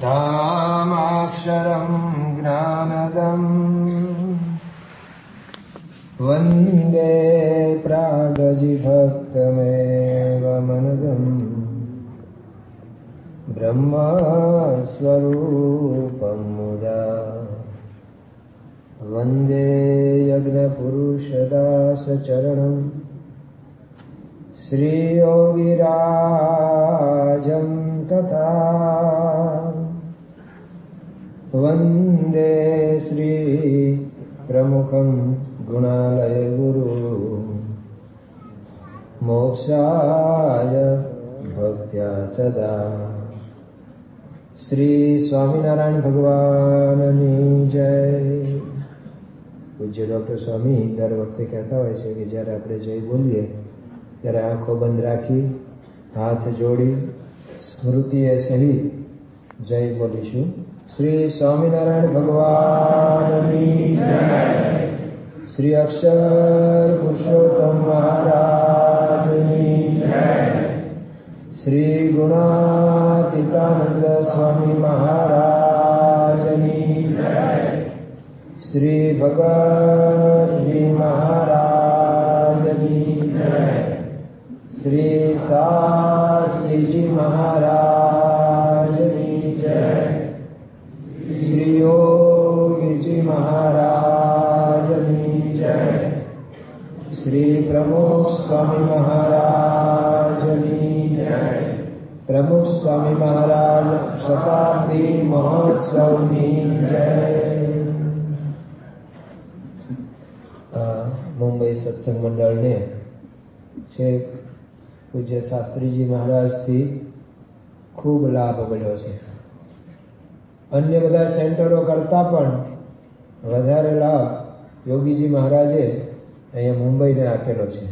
धामाक्षरं ज्ञानदम् वन्दे प्रागजिभक्तमेव मनदम् ब्रह्मस्वरूपं मुदा वन्दे यज्ञपुरुषदासचरणम् श्रीयोगिराजं तथा वन्दे श्री प्रमुखं गुणालयगुरु मोक्षाय भक्त्या सदा। श्री स्वामीनारायण ભગવાનની જય। પૂજ્ય ડોક્ટર સ્વામી દર વખતે કહેતા હોય છે કે જ્યારે આપણે જય બોલીએ ત્યારે આંખો બંધ રાખી હાથ જોડી સ્મૃતિએ સહિત જય બોલીશું। શ્રી સ્વામિનારાયણ ભગવાનની જય। શ્રી અક્ષર પુરુષોત્તમ મહારાજની જય। શ્રી ગુણાતીતાનંદ સ્વામી મહારાજની જય। શ્રી ભગતજી મહારાજની જય। શ્રી શાસ્ત્રીજી મહારાજની જય। શ્રી યોગીજી મહારાજની જય। શ્રી પ્રમુખ સ્વામી મહારાજની જય। પ્રમુખ સ્વામી મહારાજ શતાબ્દી મહોત્સવની જય। મુંબઈ સત્સંગ મંડળને છે પૂજ્ય શાસ્ત્રીજી મહારાજથી ખૂબ લાભ મળ્યો છે। અન્ય બધા સેન્ટરો કરતાં પણ વધારે લાભ યોગીજી મહારાજે અહીંયા મુંબઈને આપેલો છે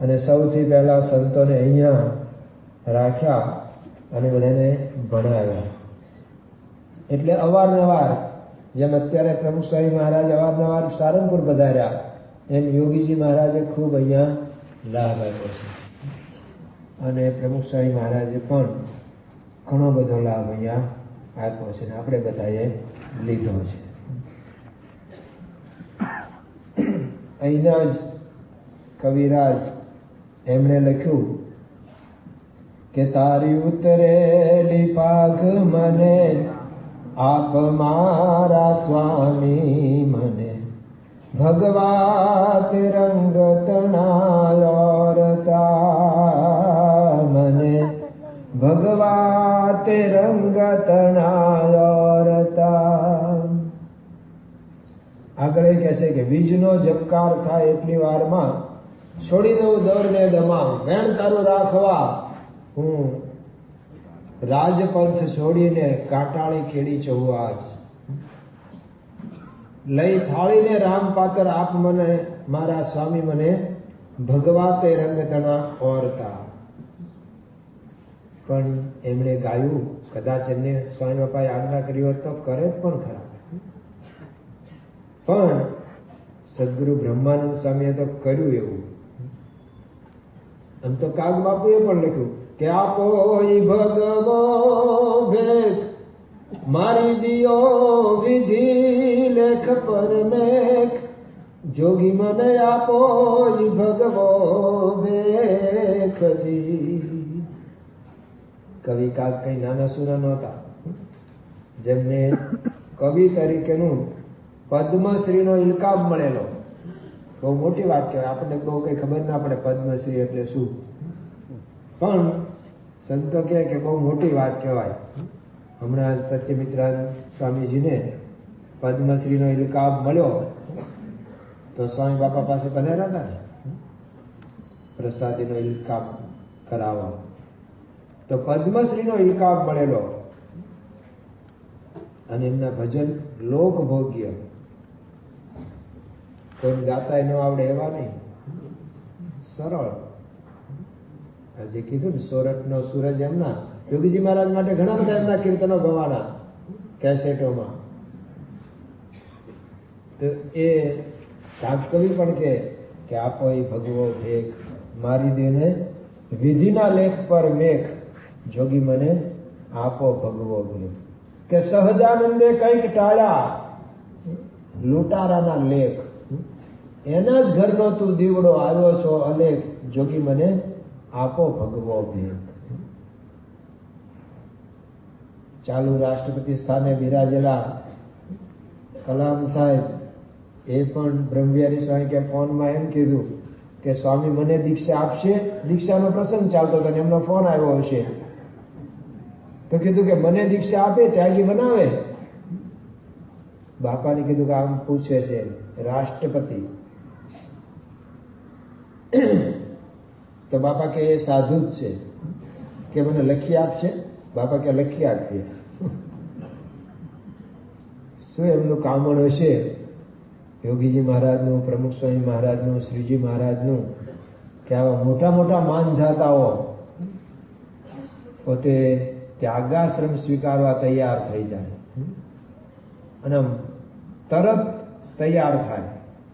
અને સૌથી પહેલા સંતોને અહીંયા રાખ્યા અને બધાને ભણાવ્યા। એટલે અવારનવાર જેમ અત્યારે પ્રમુખ સ્વામી મહારાજ અવારનવાર સારંગપુર પધાર્યા એમ યોગીજી મહારાજે ખૂબ અહીંયા લાભ આપ્યો છે અને પ્રમુખ સ્વામી મહારાજે પણ ઘણો બધો લાભ અહીંયા આપ્યો છે અને આપણે બધાએ લીધો છે। અહીંના જ કવિરાજ એમણે લખ્યું કે તારી ઉતરેલી પાઘ મને આપ મારા સ્વામી મને ભગવાત રંગ તણાયોરતા મને ભગવાત રંગ તણાયોરતા। આગળ કહે છે કે વીજનો ઝબકાર થાય એટલી વારમાં છોડી દઉં દોરને દમામ વેણ તારું રાખવા હું રાજપંથ છોડીને કાંટાળી ખેડી જવું આજ લઈ થાળીને રામ પાત્ર આપ મને મારા સ્વામી મને ભગવાતે રંગ તણા ઓરતા। પણ એમણે ગાયું કદાચ એમને સ્વામી બાપાએ આજ્ઞા કરી હોત તો કરે પણ ખરા, પણ સદગુરુ બ્રહ્માનંદ સ્વામીએ તો કર્યું એવું। આમ તો કાગ બાપુએ પણ લખ્યું કે આપો ભગવો ભેખ મારી દિયો વિધિ લેખ પર મેખ જોગી મને આપો ભગવો ભેખજી। કવિ કાગ કઈ નાના સુના નહોતા, જેમને કવિ તરીકેનું પદ્મશ્રીનો ઇલકાબ મળેલો। બહુ મોટી વાત કહેવાય, આપણને બહુ કઈ ખબર ના પડે પદ્મશ્રી એટલે શું, પણ સંતો કહે કે બહુ મોટી વાત કહેવાય। હમણાં સત્યમિત્રાનંદ સ્વામીજીને પદ્મશ્રીનો ઇલકાબ મળ્યો તો સ્વામી બાપા પાસે પધાર્યા હતા ને પ્રસાદીનો ઇલકાબ કરાવવા, તો પદ્મશ્રીનો ઇલકાબ મળેલો અને એમના ભજન લોકભોગ્ય, કોઈ ગાતા ન આવડે એવા નહીં, સરળ। આજે કીધું ને સોરઠનો સૂરજ એમના યોગીજી મહારાજ માટે ઘણા બધા એમના કીર્તનો ગવાના કેસેટોમાં। તો એ કાગ કવિ પણ કે આપો એ ભગવો ભેખ મારી દેને વિધિના લેખ પર મેઘ જોગી મને આપો ભગવો ભેદ. કે સહજાનંદે કંઈક ટાળ્યા લૂંટારાના લેખ, એના જ ઘરનો તું દીવડો આવ્યો છો અલેખ, જોગી મને આપો ભગવો ભેદ. ચાલુ રાષ્ટ્રપતિ સ્થાને બિરાજેલા કલામ સાહેબ એ પણ બ્રહ્મવિહારી સ્વામી કે ફોનમાં એમ કીધું કે સ્વામી મને દીક્ષા આપશે. દીક્ષાનો પ્રસંગ ચાલતો હતો અને એમનો ફોન આવ્યો હશે તો કીધું કે મને દીક્ષા આપે, ત્યાગી બનાવે. બાપાને કીધું કે આમ પૂછે છે રાષ્ટ્રપતિ. તો બાપા કે એ સાધુ જ છે, કે મને લખી આપશે. બાપા કે લખી આપીએ. શું એમનું કામણ હશે યોગીજી મહારાજનું, પ્રમુખ સ્વામી મહારાજનું, શ્રીજી મહારાજનું, કે આવા મોટા મોટા માનધાતાઓ પોતે ત્યાગાશ્રમ સ્વીકારવા તૈયાર થઈ જાય અને તરત તૈયાર થાય.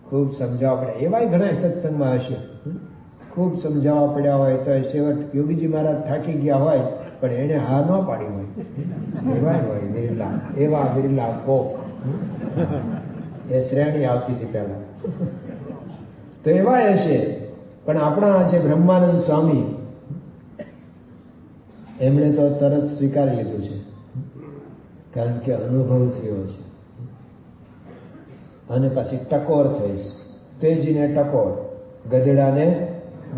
ખૂબ સમજાવવા પડે એવાય ઘણા સત્સંગમાં હશે, ખૂબ સમજાવવા પડ્યા હોય તો છેવટ યોગીજી મહારાજ થાકી ગયા હોય પણ એને હા ન પાડી હોય એવાય હોય વિરલા. એવા વિરલા કોક એ શ્રેણી આવતી હતી પહેલા તો એવાય હશે. પણ આપણા છે બ્રહ્માનંદ સ્વામી, એમણે તો તરત સ્વીકારી લીધું છે કારણ કે અનુભવ થયો છે. અને પછી ટકોર થઈશ. તેજીને ટકોર, ગધેડાને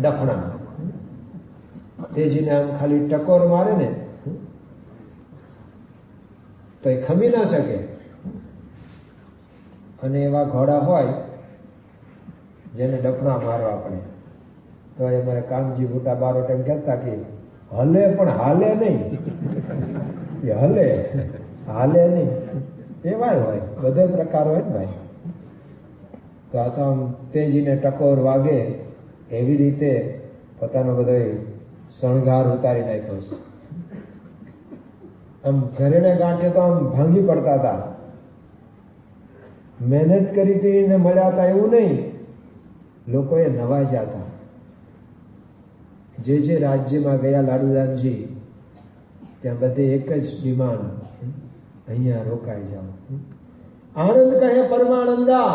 ડફણા. તેજીને આમ ખાલી ટકોર મારે ને તો એ ખમી ના શકે. અને એવા ઘોડા હોય જેને ડફણા મારવા પડે તો એ મારે કામજી ભૂટા બારોટ એમ કહેતા કે હલે પણ હાલે નહીં, એ હલે હાલે નહીં. એવાય હોય, બધો પ્રકાર હોય ને ભાઈ. તો આ તો આમ તેજીને ટકોર વાગે એવી રીતે પોતાનો બધો શણગાર ઉતારી નાખ્યો છે. આમ ઘરેને ગાંઠે તો આમ ભાંગી પડતા હતા. મહેનત કરી હતી ને મળ્યા હતા એવું નહીં, લોકોએ નવાજ્યા હતા. જે રાજ્યમાં ગયા લાડુદાનજી ત્યાં બધે એક જ ડિમાન્ડ, અહીંયા રોકાઈ જાઓ. આનંદ કહે પરમાનંદા,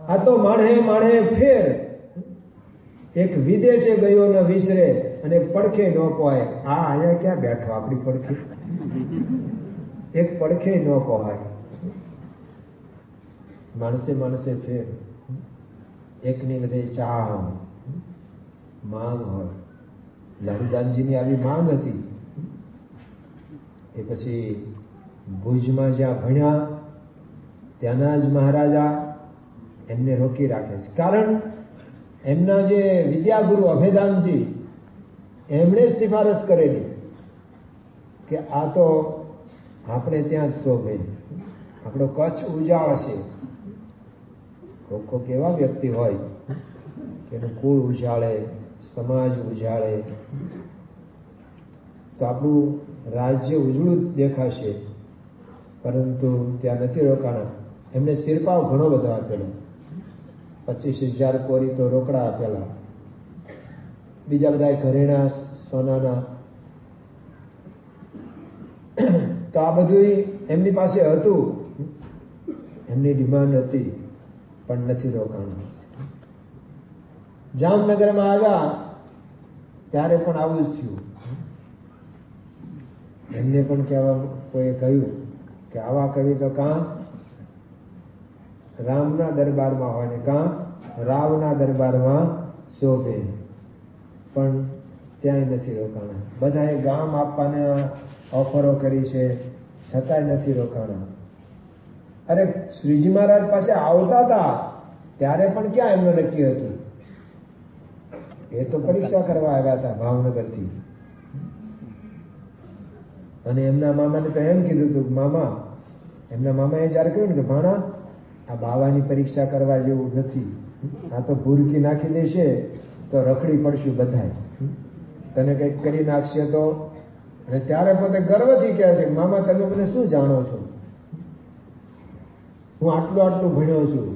આ તો માણે માણે ફેર. એક વિદેશે ગયો ન વિસરે અને પડખે ન પોહાય. આ અહીંયા ક્યાં બેઠો આપણી પડખે? એક પડખે ન પોહાય. માણસે માણસે ફેર. એકની બધે ચાહ હોય, માંગ હોય. લાડુદાનજીની આવી માંગ હતી. એ પછી ભુજમાં જ્યાં ભણ્યા ત્યાંના જ મહારાજા એમને રોકી રાખે છે. કારણ એમના જે વિદ્યાગુરુ અભેદાનજી એમણે જ સિફારસ કરેલી કે આ તો આપણે ત્યાં જ શોભે. આપણો કચ્છ ઉજાળ છે. કોક એવા વ્યક્તિ હોય કે એનું કુળ ઉજાળે, સમાજ ઉજાળે તો આપણું રાજ્ય ઉજળું દેખાશે. પરંતુ ત્યાં નથી રોકાણા. એમને શિરપાવ ઘણો બધો આપેલો, 25,000 કોરી તો રોકડા આપેલા, બીજા બધા ઘરેણા સોનાના. તો આ બધું એમની પાસે હતું, એમની ડિમાન્ડ હતી પણ નથી રોકાણા. જામનગરમાં આવ્યા ત્યારે પણ આવું જ થયું. એમને પણ કહેવા કોઈએ કહ્યું કે આવા કવિ તો કાં રામના દરબારમાં હોય ને કાં રાવના દરબારમાં શોભે, પણ ત્યાંય નથી રોકાણા. બધાએ ગામ આપવાના ઓફરો કરી છે છતાંય નથી રોકાણા. અરે શ્રીજી મહારાજ પાસે આવતા હતા ત્યારે પણ ક્યાં એમનું નક્કી હતું? એ તો પરીક્ષા કરવા આવ્યા હતા ભાવનગરથી. અને એમના મામાને તો એમ કીધું હતું, મામા, એમના મામાએ જયારે કહ્યું ને કે ભાણા આ બાવાની પરીક્ષા કરવા જેવું નથી, આ તો ભૂરકી નાખી દેશે તો રખડી પડશું બધાય, તને કંઈક કરી નાખશે તો. અને ત્યારે પોતે ગર્વથી કહે છે, મામા તમે મને શું જાણો છો? હું આટલું આટલું ભણ્યો છું.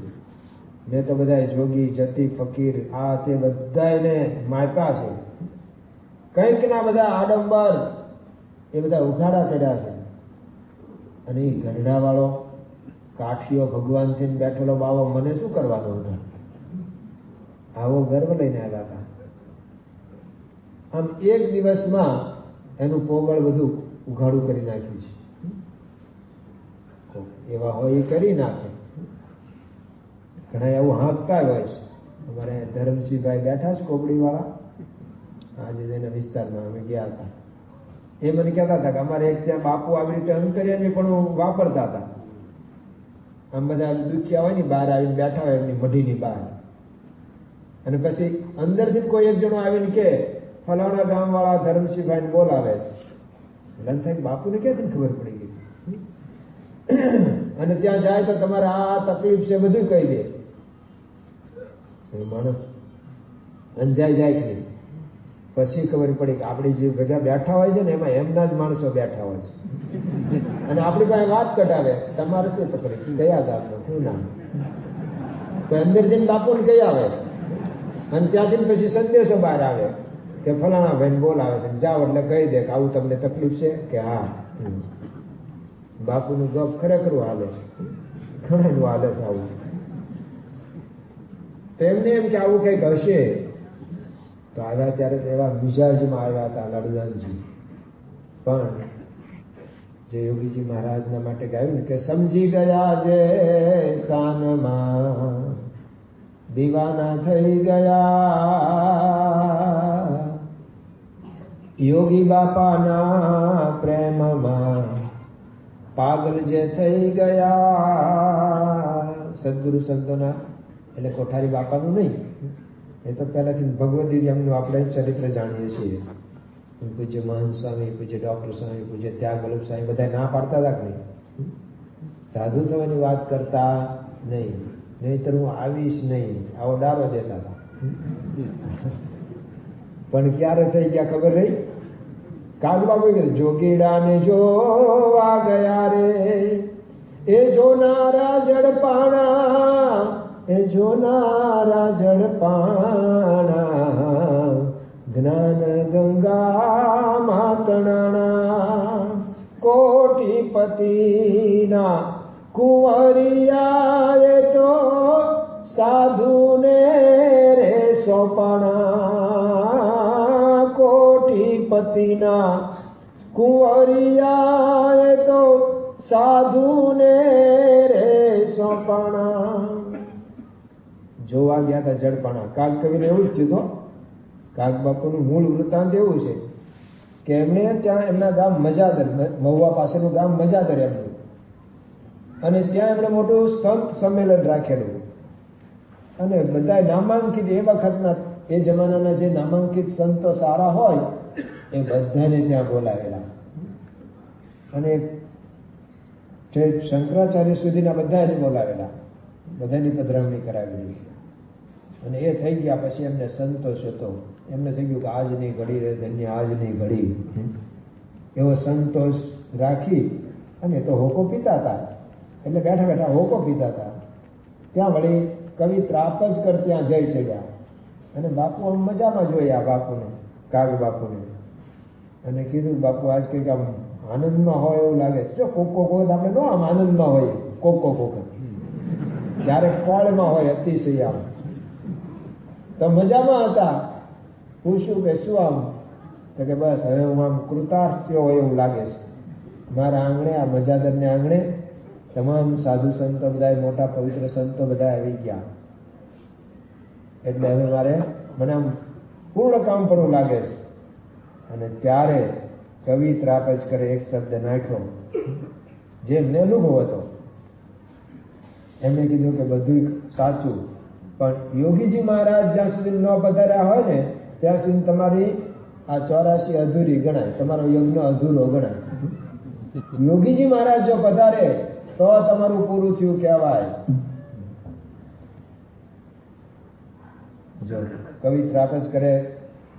મેં તો બધા જોગી જતી ફકીર આ તે બધાને માપ્યા છે. કંઈક ના બધા આડંબર એ બધા ઉઘાડા કર્યા છે. અને એ ગરડા વાળો કાઠીઓ ભગવાનથી બેઠેલો બાવો મને શું કરવાનો હતો? આવો ગર્વ લઈને આવ્યા હતા. આમ એક દિવસમાં એનું પોગળ બધું ઉઘાડું કરી નાખ્યું છે. એવા હોય એ કરી નાખે. ઘણા એવું હાંકતા હોય છે. અમારે ધરમસિંહભાઈ બેઠા છે કોબડી વાળા, આજે એના વિસ્તારમાં અમે ગયા હતા. એ મને કહેતા હતા કે અમારે એક ત્યાં બાપુ આવી રીતે અંકરિયાની પણ વાપરતા હતા. આમ બધા દુખિયા હોય ને બહાર આવીને બેઠા હોય એમની મઢીની બહાર, અને પછી અંદરથી કોઈ એક જણો આવીને કે ફલાણા ગામ વાળા ધરમસિંહભાઈ બોલાવે છે. લન થાય બાપુને ક્યાંથી ખબર પડી ગઈ? અને ત્યાં જાય તો તમારે આ તકલીફ છે બધું કહી દે. માણસ અંજાઈ જાય કે નહીં. પછી ખબર પડી કે આપણે જે ભેગા બેઠા હોય છે ને એમાં એમના જ માણસો બેઠા હોય છે. અને આપણી પાસે વાત કઢાવે, તમારે શું તકલીફ, કયા ગામનો, શું નામ? તો અંદર જઈને બાપુને કહી આવે, અને ત્યાંથી પછી સંદેશો બહાર આવે કે ફલાણા ભાઈને બોલાવે છે, જાઓ એટલે કહી દે કે આવું તમને તકલીફ છે કે હા. બાપુનું ગપ ખરેખર હાલે છે, ઘણાનું હાલે છે આવું. તો એમને એમ કે આવું કંઈક હશે. તો આવ્યા ત્યારે તો એવા મિજાજમાં આવ્યા હતા લડદાનજી. પણ જે યોગીજી મહારાજના માટે ગાયું ને કે સમજી ગયા જે શાનમાં દીવાના થઈ ગયા, યોગી બાપાના પ્રેમમાં પાગલ જે થઈ ગયા. સદગુરુ સંતોના એટલે કોઠારી બાપાનું નહીં, એ તો પહેલાથી ભગવદ્ગીતા એમનું આપણે ચરિત્ર જાણીએ છીએ. પૂજ્ય મહંત સ્વામી, પૂજ્ય ડોક્ટર સ્વામી, પૂજ્ય ત્યાગ વલ્લભ સ્વામી બધા ના પાડતા હતા કે નહીં? સાધુ થવાની વાત કરતા નહીં, નહીતર હું આવીશ નહીં, આવો ડારો દેતા હતા. પણ ક્યારે થઈ ગયા ખબર રહી? કાગબાબુ જોગીડાને જોવા ગયા રે, એ જોનારા જડપાણા, એ જોનારા જડપાણા, જ્ઞાન ગંગા માતણાણા, કોટીપતિના કુંવરિયા, એ તો સાધુને રે સોપાણા, કોટીપતિના કુંવરિયા, એ તો સાધુને રે સોપાણા. જોવા ગયા હતા જડપાણા. કાગ કવિને એવું જ કીધું. કાગ બાપુનું મૂળ વૃત્તાંત એવું છે કે એમણે ત્યાં એમના ગામ મજાદર, મહુવા પાસેનું ગામ મજાદર એમનું, અને ત્યાં એમણે મોટું સંત સંમેલન રાખેલું. અને બધા નામાંકિત એ વખતના એ જમાનાના જે નામાંકિત સંતો સારા હોય એ બધાને ત્યાં બોલાવેલા. અને શંકરાચાર્ય સુધીના બધાને બોલાવેલા, બધાની પધરામણી કરાવેલી. અને એ થઈ ગયા પછી એમને સંતોષ હતો. એમને થઈ ગયું કે આજની ઘડી રે ધન્ય, આજની ઘડી, એવો સંતોષ રાખી અને તો હોકો પીતા હતા. એટલે બેઠા બેઠા હોકો પીતા હતા. ત્યાં વળી કવિ ત્રાપજ કર ત્યાં જઈ ચડ્યા. અને બાપુ આમ મજામાં જોયા બાપુને, કાગ બાપુને, અને કીધું બાપુ આજ કંઈક આમ આનંદમાં હોય એવું લાગે છે. જો કોક કોક વખત આપણે ન આમ આનંદમાં હોય, કોક કોક વખત ક્યારેક કોળમાં હોય અતિશય આમ. તો મજામાં હતા. પૂછ્યું કે શું આમ? તો કે બસ હવે હું આમ કૃતાર્થ થયો હોય એવું લાગે છે. મારા આંગણે, આ મજાદરને આંગણે તમામ સાધુ સંતો બધા, મોટા પવિત્ર સંતો બધા આવી ગયા. એટલે હવે મારે મને આમ પૂર્ણ કામ કરવું લાગે છે. અને ત્યારે કવિ ત્રાપજ કરે એક શબ્દ નાખ્યો જે એમને અનુભવ હતો. એમને કીધું કે બધું સાચું, પણ યોગીજી મહારાજ જ્યાં સુધી ન પધાર્યા હોય ને ત્યાં સુધી તમારી આ 84 અધૂરી ગણાય, તમારો યજ્ઞ અધૂરો ગણાય. યોગીજી મહારાજ જો પધારે તો તમારું પૂરું થયું કહેવાય. જો કવિ ત્રાપજ કરે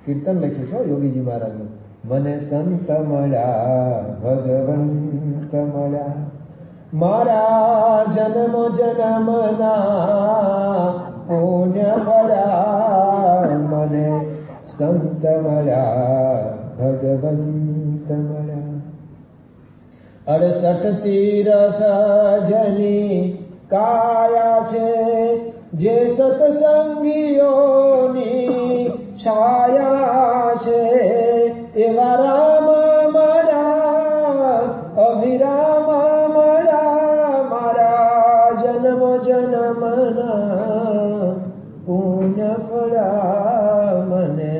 કીર્તન લખ્યું છે યોગીજી મહારાજનું. મને સંત મળ્યા, ભગવંત મળ્યા, મારા જન્મ જન્મના પુણ્ય મળ્યા. મને સંત મળ્યા, ભગવંત મળ્યા. 68 તીર્થ જની કાયા છે, જે સત્સંગીઓની છાયા છે, એવા રામ મળ્યા અભિરામ મળ્યા, મારા જન્મ જન્મના પુણ્ય ફળ્યા, મને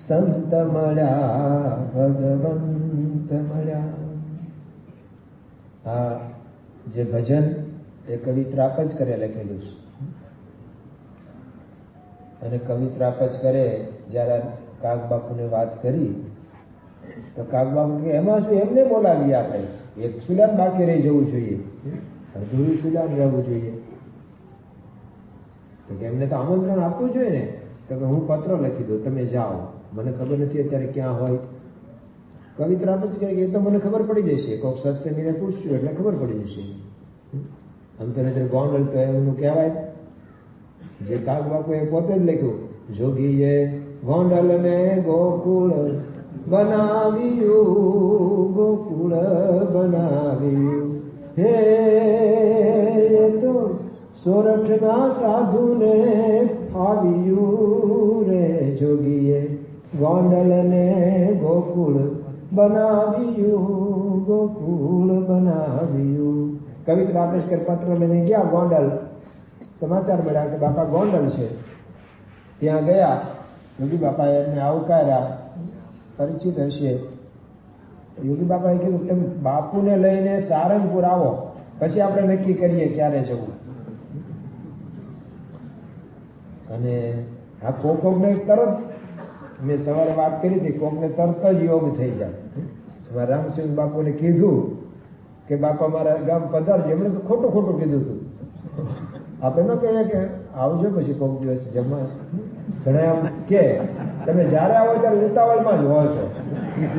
સંત મળ્યા ભગવંત મળ્યા. આ જે ભજન એ કવિ ત્રાપજ કરે લખેલું છે. અને કવિ ત્રાપજ કરે જ્યારે કાગબાપુને વાત કરી તો કાગબાપુ કે એમાં શું, એમને બોલાવીએ આપણે, એક સુલાન બાકી રહી જવું જોઈએ, અધૂરું સુલાન રહેવું જોઈએ. તો કે એમને તો આમંત્રણ આપવું જોઈએ ને. તો કે હું પત્ર લખી દઉં, તમે જાઓ, મને ખબર નથી અત્યારે ક્યાં હોય. કવિ ત્રાપજ કહે કે એ તો મને ખબર પડી જશે, કોઈક સત્સંગીને પૂછશું એટલે ખબર પડી જશે. આમ તો નહીતર ગોંડલ તો એમનું કહેવાય, જે કાગબાપુ એ પોતે જ લખ્યું, જોગીએ ગોંડલ ને ગોકુળ બનાવ્યું, ગોકુળ બનાવ્યું, હે તો સોરઠના સાધુને ફાવ્યું રે, જોગીએ ગોંડલ ને ગોકુળ બનાવ્યું, ગોકુળ બનાવ્યું. કવિ ત્રાપજ પત્ર લઈને ગયા ગોંડલ, સમાચાર મળ્યા કે બાપા ગોંડલ છે. ત્યાં ગયા, યોગી બાપાએ એમને આવકાર્યા, પરિચિત હશે. યોગી બાપાએ કીધું તમે બાપુને લઈને સારંગપુર આવો, પછી આપણે નક્કી કરીએ ક્યારે જવું. અને આ કોકને તરત, મેં સવારે વાત કરી હતી, કોકને તરત જ યોગ થઈ જાય. રામસિંહ બાપુને કીધું કે બાપા મારા ગામ પધારજો, એમણે તો ખોટું ખોટું કીધું હતું. આપણે ન કહીએ કે આવજો પછી કોઈક દિવસ જમવા. ઘણા એમ કે તમે જયારે આવો ત્યારે ઉતાવળમાં જ હો છો,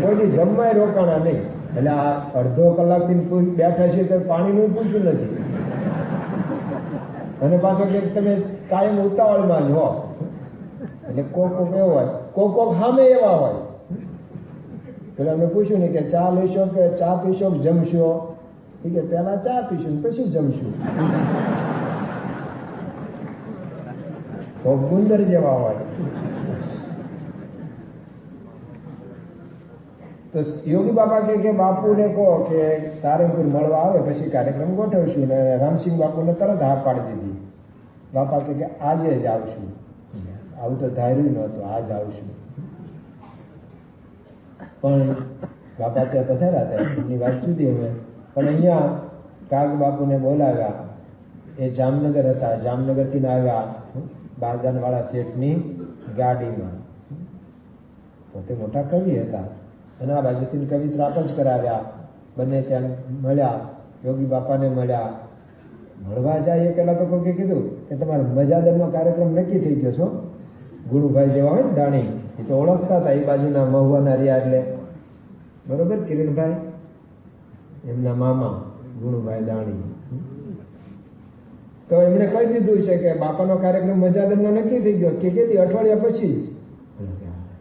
કોઈ જમવાય રોકાણા નહીં. એટલે આ અડધો કલાકથી બેઠા છે તો પાણીનું પૂછ્યું નથી, અને પાછો કે તમે કાયમ ઉતાવળમાં જ હો. એટલે કોક એવો હોય, કોક સામે એવા હોય. પેલા મેં પૂછ્યું ને કે ચા લેશો કે ચા પીશો કે જમશો? એ કે પેલા ચા પીશું પછી જમશું. ગુંદર જેવા હોય. તો યોગી બાપા કે બાપુને કહો કે સારંગપુર મળવા આવે પછી કાર્યક્રમ ગોઠવશું. ને રામસિંહ બાપુને તરત હા પાડી દીધી. બાપા કે આજે જ આવશું. આવું તો ધાર્યું નહોતું, આજ આવશું. પણ બાપા ત્યાં પધાર્યા હતા, એમની વાત જુદી હવે. પણ અહીંયા કાગ બાપુને બોલાવ્યા. એ જામનગર હતા, જામનગરથી આવ્યા બારદાનવાળા શેઠની ગાડીમાં. પોતે મોટા કવિ હતા અને આ બાજુથી કવિ ત્રાપજ કરાવ્યા. બંને ત્યાં મળ્યા, યોગી બાપાને મળ્યા. મળવા જાય એ પેલા તો કોઈ કીધું કે તમારો મજાદરનો કાર્યક્રમ નક્કી થઈ ગયો છો. ગુરુભાઈ જેવા હોય ને દાણી, એ તો ઓળખતા હતા, એ બાજુના મહુવાના રહ્યા એટલે. બરોબર, કિરણભાઈ એમના મામા ગુરુભાઈ દાણી. તો એમણે કહી દીધું છે કે બાપાનો કાર્યક્રમ મજાદરનો નક્કી થઈ ગયો. કે કેટલી અઠવાડિયા પછી?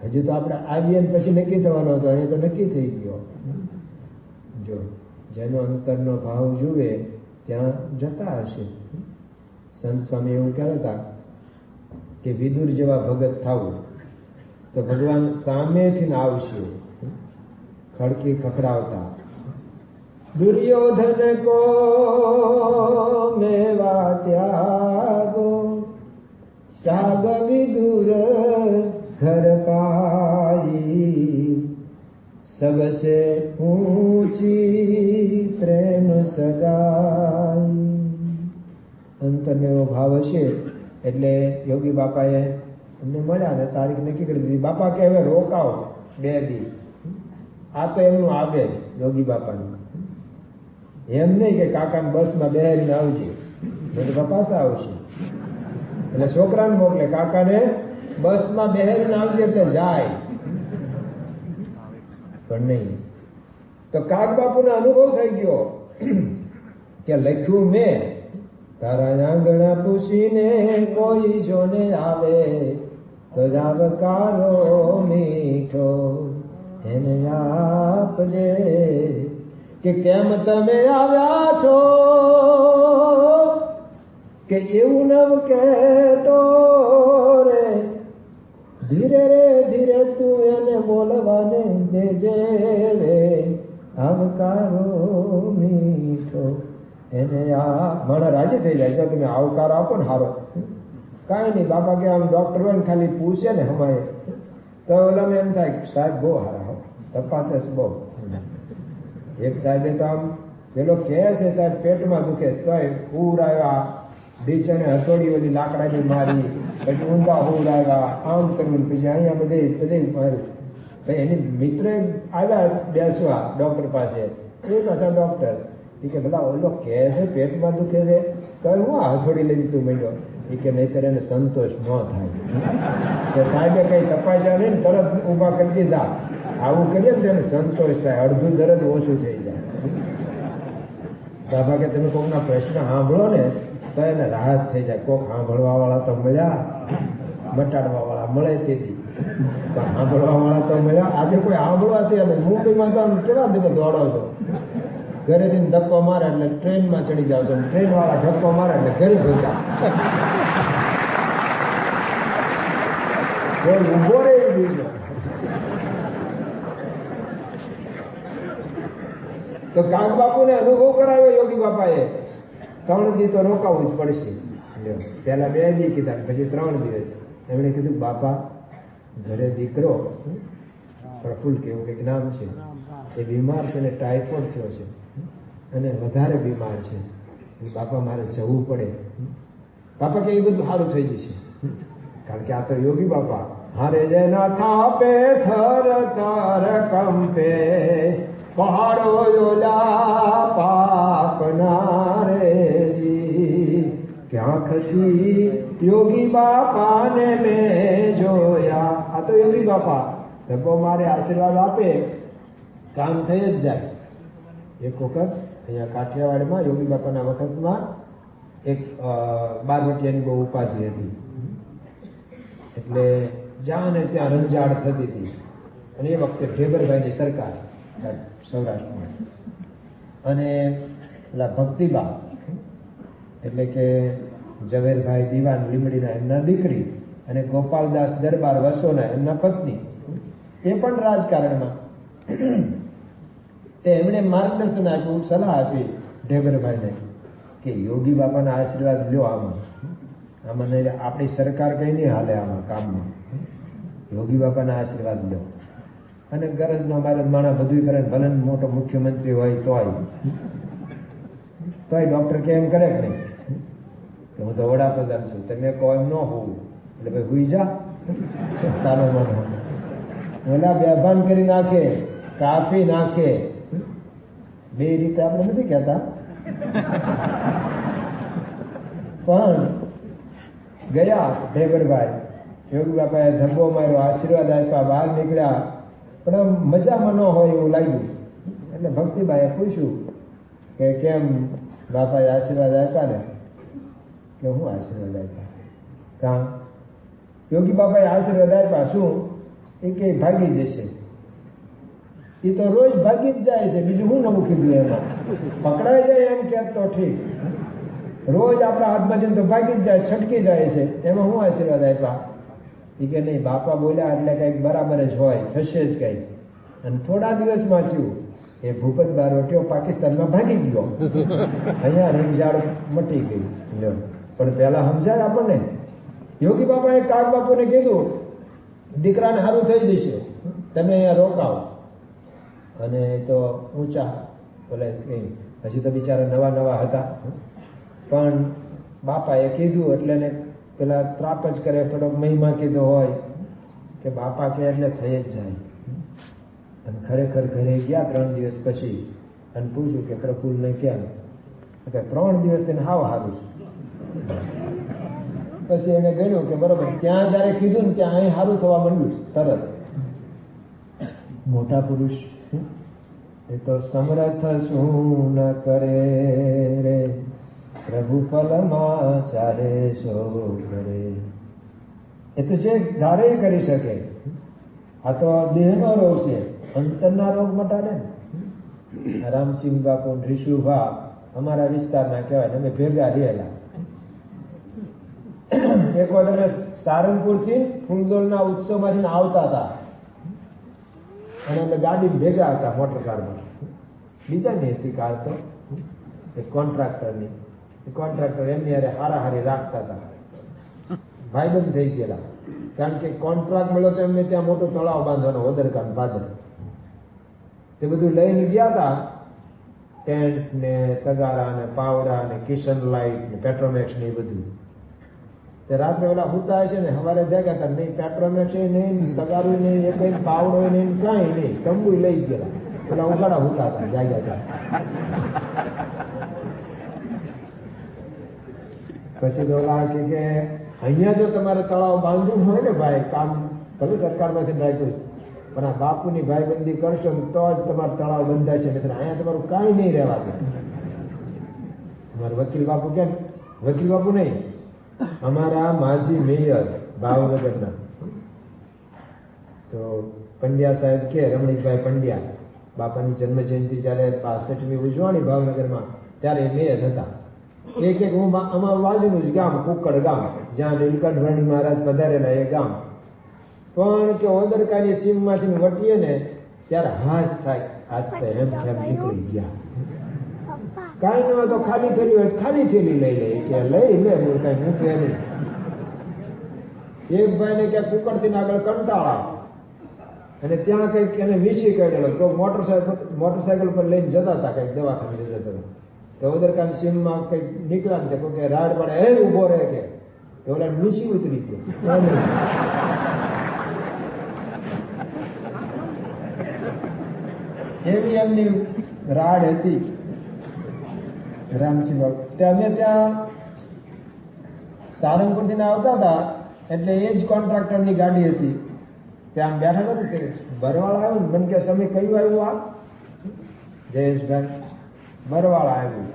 હજુ તો આપણે આવીએ પછી નક્કી થવાનો હતો, અહીંયા તો નક્કી થઈ ગયો. જો જેનો અંતરનો ભાવ જુએ ત્યાં જતા હશે. સંત સ્વામી એવું કહેતા હતા કે વિદુર જેવા ભગત થવું તો ભગવાન સામેથી આવશે ખડકી ખખડાવતા. દુર્યોધન કો મેવા ત્યાગો, સાગ વિદુર ઘર પાઈ, સબસે ઊંચી પ્રેમ સગાઈ. અંતરનો એવો ભાવ હશે એટલે યોગી બાપાએ અમને મળ્યા ને તારીખ નક્કી કરી દીધી. બાપા કે હવે રોકાવો 2 દી. આ તો એમનું આવે જ યોગી બાપાનું. એમ નહીં કે કાકા બસમાં બેહીને આવજે, એટલે પાછા આવશે. એટલે છોકરાને મોકલે, કાકાને બસમાં બેહીને આવજે એટલે જાય. પણ નહીં. તો કાગ બાપુનો અનુભવ થઈ ગયો કે લખ્યું મેં, તારા આંગણા પૂછીને કોઈ જોને આવે તો જાવકારો મીઠો એને આપજે, કે કેમ તમે આવ્યા છો, કે એવું નવ કહેતો રે, ધીરે રે ધીરે તું એને બોલવાને દેજે રે, આવકારો મીઠો એને આ. મારા રાજી થઈ જાય જો તમે આવકાર આપો ને હારો. કાંઈ નહીં, બાપા કે આમ ડોક્ટર હોય ને ખાલી પૂછે ને હમાય તો ઓલાને એમ થાય સાહેબ બહુ હારા, તપાસે બહુ. એક સાહેબે તો આમ પેલો કહે છે સાહેબ પેટમાં દુખે તોય પૂર આવ્યા, બીચાને હથોડી ઓલી લાકડાની મારી, પછી ઊંધા પૂર આવ્યા, આમ કરવું, પછી અહીંયા બધે માર્યું. ભાઈ એની મિત્ર આવ્યા બેસવા ડોક્ટર પાસે, એ પાછા ડોક્ટર એ કે ભલા ઓલો કહે છે પેટમાં દુખે છે તો હું હથોડી લઈને તું માંડ્યો. એ કે નહીંતર એને સંતોષ ન થાય કે સાહેબે કઈ તપાસ્યા નહીં ને તરત ઊભા કરી દીધા. આવું કરીએ ને એને સંતોષ થાય, અડધું દરદ ઓછું થઈ જાય. બાબા કે તમે કોકના પ્રશ્ન સાંભળો ને તો એને રાહત થઈ જાય. કોક સાંભળવા વાળા તો મળ્યા, મટાડવા વાળા મળે તેથી, પણ સાંભળવા વાળા તો મળ્યા. આજે કોઈ સાંભળવા તૈયાર નહીં. મુંબઈમાં તો કેવા તમે દોડો છો, ઘરેથી ધક્કો મારે એટલે ટ્રેનમાં ચડી જાવ છો, ટ્રેન વાળા ધક્કો મારે એટલે ઘરે જતા. કોઈ ઉભો રહે બીજો તો કાંગ બાપુને અનુભવ કરાવ્યો યોગી બાપાએ. 3 દી તો રોકાવું જ પડશે. પેલા 2 દી કીધા, પછી 3 દિવસ. એમણે કીધું બાપા ઘરે દીકરો પ્રફુલ્લ કેવું કંઈક નામ છે, એ બીમાર છે ને ટાઇફોઇડ થયો છે અને વધારે બીમાર છે, બાપા મારે જવું પડે. બાપા કે એ બધું સારું થઈ જશે, કારણ કે આ તો યોગી બાપા. હારે જેના થાપે થર થર કંપે, પહાડો યોલા પાપના રેજી, ક્યાં ખસી યોગી બાપાને મેં જોયા. આ તો યોગી બાપા ધબ્બો મારે આશીર્વાદ આપે, કામ થઈ જ જાય. એક વખત અહીંયા કાઠિયાવાડમાં યોગી બાપાના વખતમાં એક બારવટિયાની બહુ ઉપાધિ હતી, એટલે જ્યાં ને ત્યાં રંજાડ થતી હતી. અને એ વખતે ઢેબરભાઈની સરકાર સૌરાષ્ટ્રમાં, અને પેલા ભક્તિબા એટલે કે ઝવેરભાઈ દિવાન લીમડીના એમના દીકરી, અને ગોપાલદાસ દરબાર વસોના એમના પત્ની, એ પણ રાજકારણમાં. તે એમણે માર્ગદર્શન આપ્યું, સલાહ આપી ઢેબરભાઈને કે યોગી બાપાના આશીર્વાદ લ્યો આમાં આપણી સરકાર કઈ નહીં હાલે આમાં કામમાં, યોગી બાપાના આશીર્વાદ લ્યો. અને ગરજનો મારે માણા બધું કરે, ભલે મોટો મુખ્યમંત્રી હોય તોય ડોક્ટર કેમ કરે કે નહીં કે હું તો વડાપ્રધાન છું, તમે કહો એમ ન હોવું એટલે ભાઈ હુઈ જા. સારો માનો ઓલા બેભાન કરી નાખે, કાપી નાખે, બે રીતે આપણે નથી કહેતા, પણ ગયા ઢેબરભાઈ, યોગી બાપાએ ધબ્બો માર્યો, આશીર્વાદ આપ્યા, બહાર નીકળ્યા, પણ આમ મજામાં ન હોય એવું લાગ્યું. એટલે ભક્તિબાઈએ પૂછ્યું કે કેમ બાપાએ આશીર્વાદ આપ્યા ને? કે હું આશીર્વાદ આપ્યા? કાં યોગી બાપાએ આશીર્વાદ આપ્યા શું? એ કે ભાગી જશે. એ તો રોજ ભાગી જ જાય છે, બીજું હું નવું કીધું એમાં? પકડાઈ જાય એમ કે તો ઠીક, રોજ આપણા હાથમાં જઈને તો ભાગી જ જાય, છટકી જાય છે, એમાં હું આશીર્વાદ આપ્યા? એ કે નહીં, બાપા બોલ્યા એટલે કંઈક બરાબર જ હોય, થશે જ કંઈક. અને થોડા દિવસમાં થયું, એ ભૂપત બારવટીયો પાકિસ્તાનમાં ભાગી ગયો, અહીંયા રીંગઝાડ મટી ગઈ. પણ પહેલા સમજાય આપણને. યોગી બાપાએ કાગ બાપુને કીધું દીકરાને સારું થઈ જશે, તમે અહીંયા રોકાવો. અને તો ઊંચા બોલે કંઈ, હજી તો બિચારા નવા નવા હતા, પણ બાપાએ કીધું એટલે ને પેલા ત્રાપ જ કરે, થોડોક મહિમા કીધો હોય કે બાપા કે એટલે થઈ જ જાય. અને ખરેખર ઘરે ગયા 3 દિવસ પછી અને પૂછ્યું કે પ્રફુલ્લને કેમ? કે 3 દિવસ તેને હાવ સારું છે. પછી એને ગણ્યું કે બરોબર, ત્યાં જયારે કીધું ને ત્યાં અહીં સારું થવા માંડ્યું તરત. મોટા પુરુષ એ તો સમર્થ શું ન કરે રે, પ્રભુ ફલમાં ચારે સો કરે. એ તો જે ધારે કરી શકે. આ તો દેહનો રોગ છે, અંતરના રોગ મટાડે ને. રામસિંહ બાપુ ઋષુભા અમારા વિસ્તારના કહેવાય, અમે ભેગા રહેલા. એક વખત અમે સારંગપુરથી ફૂલદોલના ઉત્સવમાંથી આવતા હતા અને અમે ગાડી ભેગા હતા મોટર કારમાં. બીજાની હતી કાર તો કોન્ટ્રાક્ટરની. કોન્ટ્રાક્ટર એમની હારે હારાહારી રાખતા હતા, ભાઈબંધ થઈ ગયેલા. કારણ કે કોન્ટ્રાક્ટ મળ્યો તો એમને ત્યાં મોટો તળાવ બાંધવાનો ઓદરકાન ભાદર. તે બધું લઈને ગયા હતા, ટેન્ટ ને તગારા ને પાવડા ને કિશન લાઇટ ને પેટ્રોમેક્સ ને એ બધું. તે રાત્રે ઓલા હુતા છે ને સવારે જાગ્યા હતા, નહીં પેટ્રોમેક્સ નહીં, તગારું નહીં, એ કઈ પાવડો નહીં, કાંઈ નહીં, તંબુ લઈ ગયેલા. ઓલા ઉગાડા હુતા હતા, જાગ્યા હતા. પછી તો ઓલા કે અહીંયા જો તમારે તળાવ બાંધવું હોય ને ભાઈ, કામ ભલે સરકારમાંથી રાખ્યું પણ આ બાપુની ભાઈબંધી કરશો તો જ તમારું તળાવ બંધાય છે, નહીં અહીંયા તમારું કાંઈ નહીં રહેવા દે. અમારા વકીલ બાપુ કેમ? વકીલ બાપુ નહીં, અમારા માજી મેયર ભાવનગરના તો પંડ્યા સાહેબ કે રમણીકભાઈ પંડ્યા, બાપાની જન્મ જયંતિ જયારે 65મી ઉજવાણી ભાવનગરમાં, ત્યારે એ મેયર હતા. એક હું અમારું બાજુનું જ ગામ કુકડ ગામ, જ્યાં નીલકંઠ વર્ણી મહારાજ પધારેલા એ ગામ. પણ કે ઓદરકાની સીમમાંથી વટીએ ને ત્યારે હાશ થાય, આજ તો એમ કેમ નીકળી ગયા. કાંઈ ન હોય તો ખાલી થેલી હોય ખાલી થેલી લઈ લે, કે લઈ લે, કઈ મૂકે નહીં. એક ભાઈને ક્યાંક કુકડથી આગળ કંટાળા અને ત્યાં કંઈક એને વીસી કાઢેલો, તો મોટરસાયકલ પર લઈને જતા હતા, કંઈક દવાખાને જતા હતા. તો ઓદરકાની સીમમાં કંઈક નીકળ્યા ને કે રાડ પડે, એ ઉભો રહે કે ઓલા વીસી ઉતરી ગયો. એવી એમની રાડ હતી રામસિંહ બાપુ. અમે ત્યાં સારંગપુરથી આવતા હતા એટલે એ જ કોન્ટ્રાક્ટરની ગાડી હતી. ત્યાં બેઠા હતા ને તે બરવાળા આવ્યું ને, મને કે સમય કયું આવ્યું? આ જયેશભાઈ બરવાળા આવ્યું.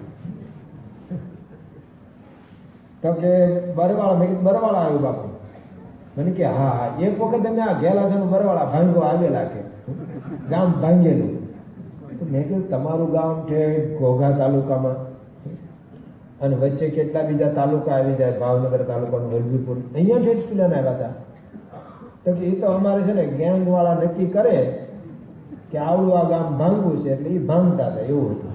તો કે બરવાળા, મેં કીધું બરવાળા આવ્યું બાપુ. મને કે હા હા, એક વખત અમે આ ઘેલા છે બરવાળા ભાંગો આવેલા, કે ગામ ભાંગેલું. મેં કીધું તમારું ગામ છે ઘોઘા તાલુકામાં અને વચ્ચે કેટલા બીજા તાલુકા આવી જાય, ભાવનગર તાલુકાનું વલભીપુર, અહીંયા જ પેલા આવ્યા હતા. તો કે એ તો અમારે છે ને ગેંગ વાળા નક્કી કરે કે આવડું આ ગામ ભાંગવું છે એટલે એ ભાંગતા હતા. એવું હતું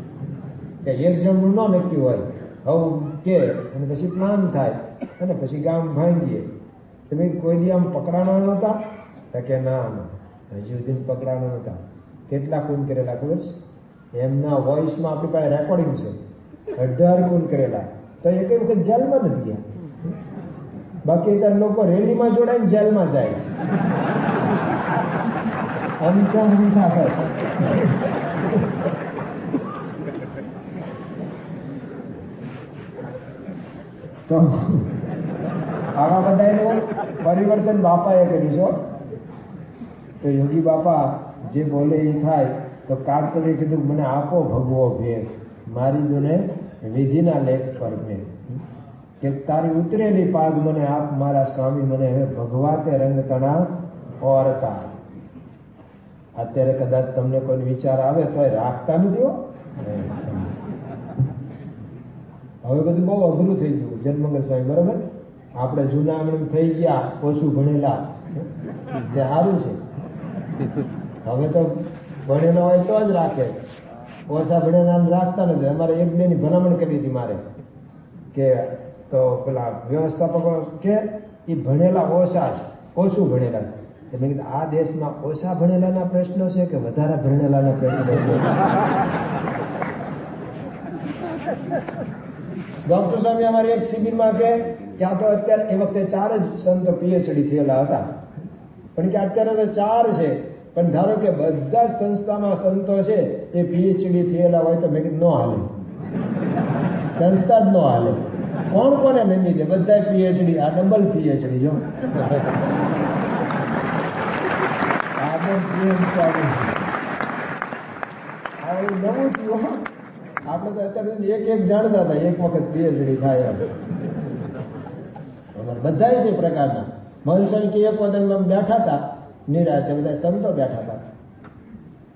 કે એક જણનું ન નક્કી હોય, હવે કે અને પછી પ્લાન થાય અને પછી ગામ ભાંગીએ. તમે કોઈ દી આમ પકડાના નહોતા? કે ના, હજી સુધી પકડાના નહોતા. કેટલા ખૂન કરેલા ખબર છે? એમના વોઇસમાં આપણી પાસે રેકોર્ડિંગ છે, 18 ખૂન કરેલા. તો એક વખત જેલમાં નથી ગયા. બાકી ત્યાં લોકો રેલીમાં જોડાઈને જેલમાં જાય છે. તો આવા બધા પરિવર્તન બાપાએ કર્યું છે. તો યોગી બાપા જે બોલે એ થાય. તો કાગતોએ કીધું મને આપો ભગવો ભેગ, મારી જોને વિધિના લેખ પર ભેગ, કે તારી ઉતરેલી પાગ મને આપ મારા સ્વામી, મને હવે ભગવા તે રંગ તણા ઓરતા. અત્યારે કદાચ તમને કોઈ વિચાર આવે તો રાખતા નથી હો. હવે બધું બહુ અઘરું થઈ ગયું. જન્મંગલ સ્વામી બરોબર, આપણે જૂના આંગણ થઈ ગયા, ઓછું ભણેલા, તે સારું છે. હવે તો ભણેલા હોય તો જ રાખે છે, ઓછા ભણેલા રાખતા નથી. અમારે એક બે ની ભલામણ કરી હતી મારે, કે તો પેલા વ્યવસ્થાપકો કે એ ભણેલા ઓછા છે, ઓછું ભણેલા છે. મેં કીધું આ દેશમાં ઓછા ભણેલાના પ્રશ્નો છે કે વધારે ભણેલાના પ્રશ્નો છે? ડોક્ટર સ્વામી અમારી એક શિબિરમાં કે ત્યાં તો અત્યારે એ વખતે 4 જ સંતો પીએચડી થયેલા હતા, પણ કે અત્યારે તો 4 છે. પણ ધારો કે બધા જ સંસ્થામાં સંતો છે એ પીએચડી થયેલા હોય તો મેં કીધું ન હાલે, સંસ્થા જ ન હાલે. કોણ કોને નમી દે? બધા પીએચડી, આ ડબલ પીએચડી. જો નવું થયું. આપણે તો અત્યારે એક જાણતા હતા, એક વખત પીએચડી થાય. બધા છે પ્રકારના મનુષ્ય કે એક વખત બેઠા હતા નિરાતે, બધા સંતો બેઠા હતા.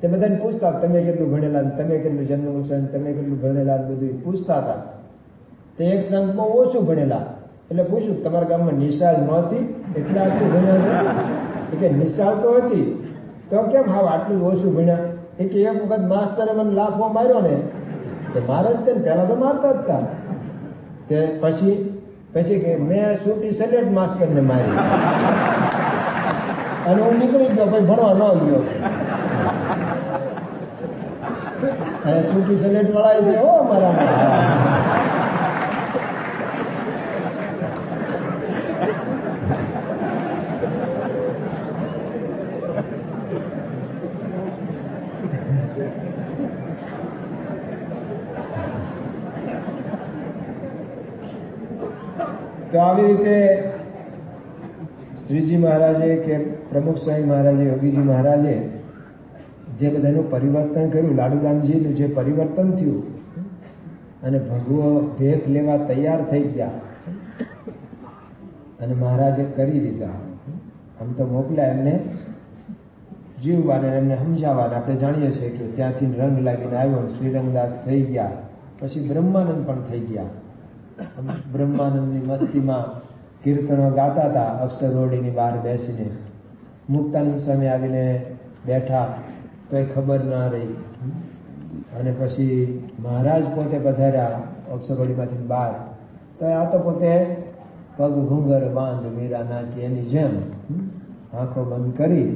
તે બધાને પૂછતા તમે કેટલું ભણેલા, તમે કેટલું જન્મ, તમે કેટલું ભણેલા, બધું પૂછતા હતા. તે એક સંત બહુ ઓછું ભણેલા, એટલે પૂછ્યું તમારા ગામમાં નિશાળ નહોતી એટલે આટલું ભણ્યા? કે નિશાળ તો હતી, તો કેમ હાવ આટલું ઓછું ભણ્યા? એક વખત માસ્તરે મને લાફો માર્યો ને, તે મારે જ તેને પહેલા તો મારતા જ હતા. તે પછી કે મેં છૂટી સલેટ માસ્તરને મારી અને હું નીકળી ગયો, પછી ભણવા ન ગયો. છૂટી સલેટ વાળા છે હો મારા. તો આવી રીતે શ્રીજી મહારાજે કે પ્રમુખ સ્વામી મહારાજે, યોગીજી મહારાજે જે બધાનું પરિવર્તન કર્યું, લાડુદામજીનું જે પરિવર્તન થયું અને ભગવો ભેખ લેવા તૈયાર થઈ ગયા અને મહારાજે કરી દીધા. આમ તો મોકલ્યા એમને જીવવાને, એમને સમજાવવાને. આપણે જાણીએ છીએ કે ત્યાંથી રંગ લાગીને આવ્યો, શ્રીરંગદાસ થઈ ગયા, પછી બ્રહ્માનંદ પણ થઈ ગયા. બ્રહ્માનંદની મસ્તીમાં કીર્તનો ગાતા હતા અક્ષરરોડીની બહાર બેસીને. મુક્તાનંદ સ્વામી આવીને બેઠા તો એ ખબર ના રહી. અને પછી મહારાજ પોતે પધાર્યા અક્ષરરોડીમાંથી બહાર, તો આ તો પોતે પગ ઘૂંઘર બાંધ મીરા નાચી એની જેમ આંખો બંધ કરી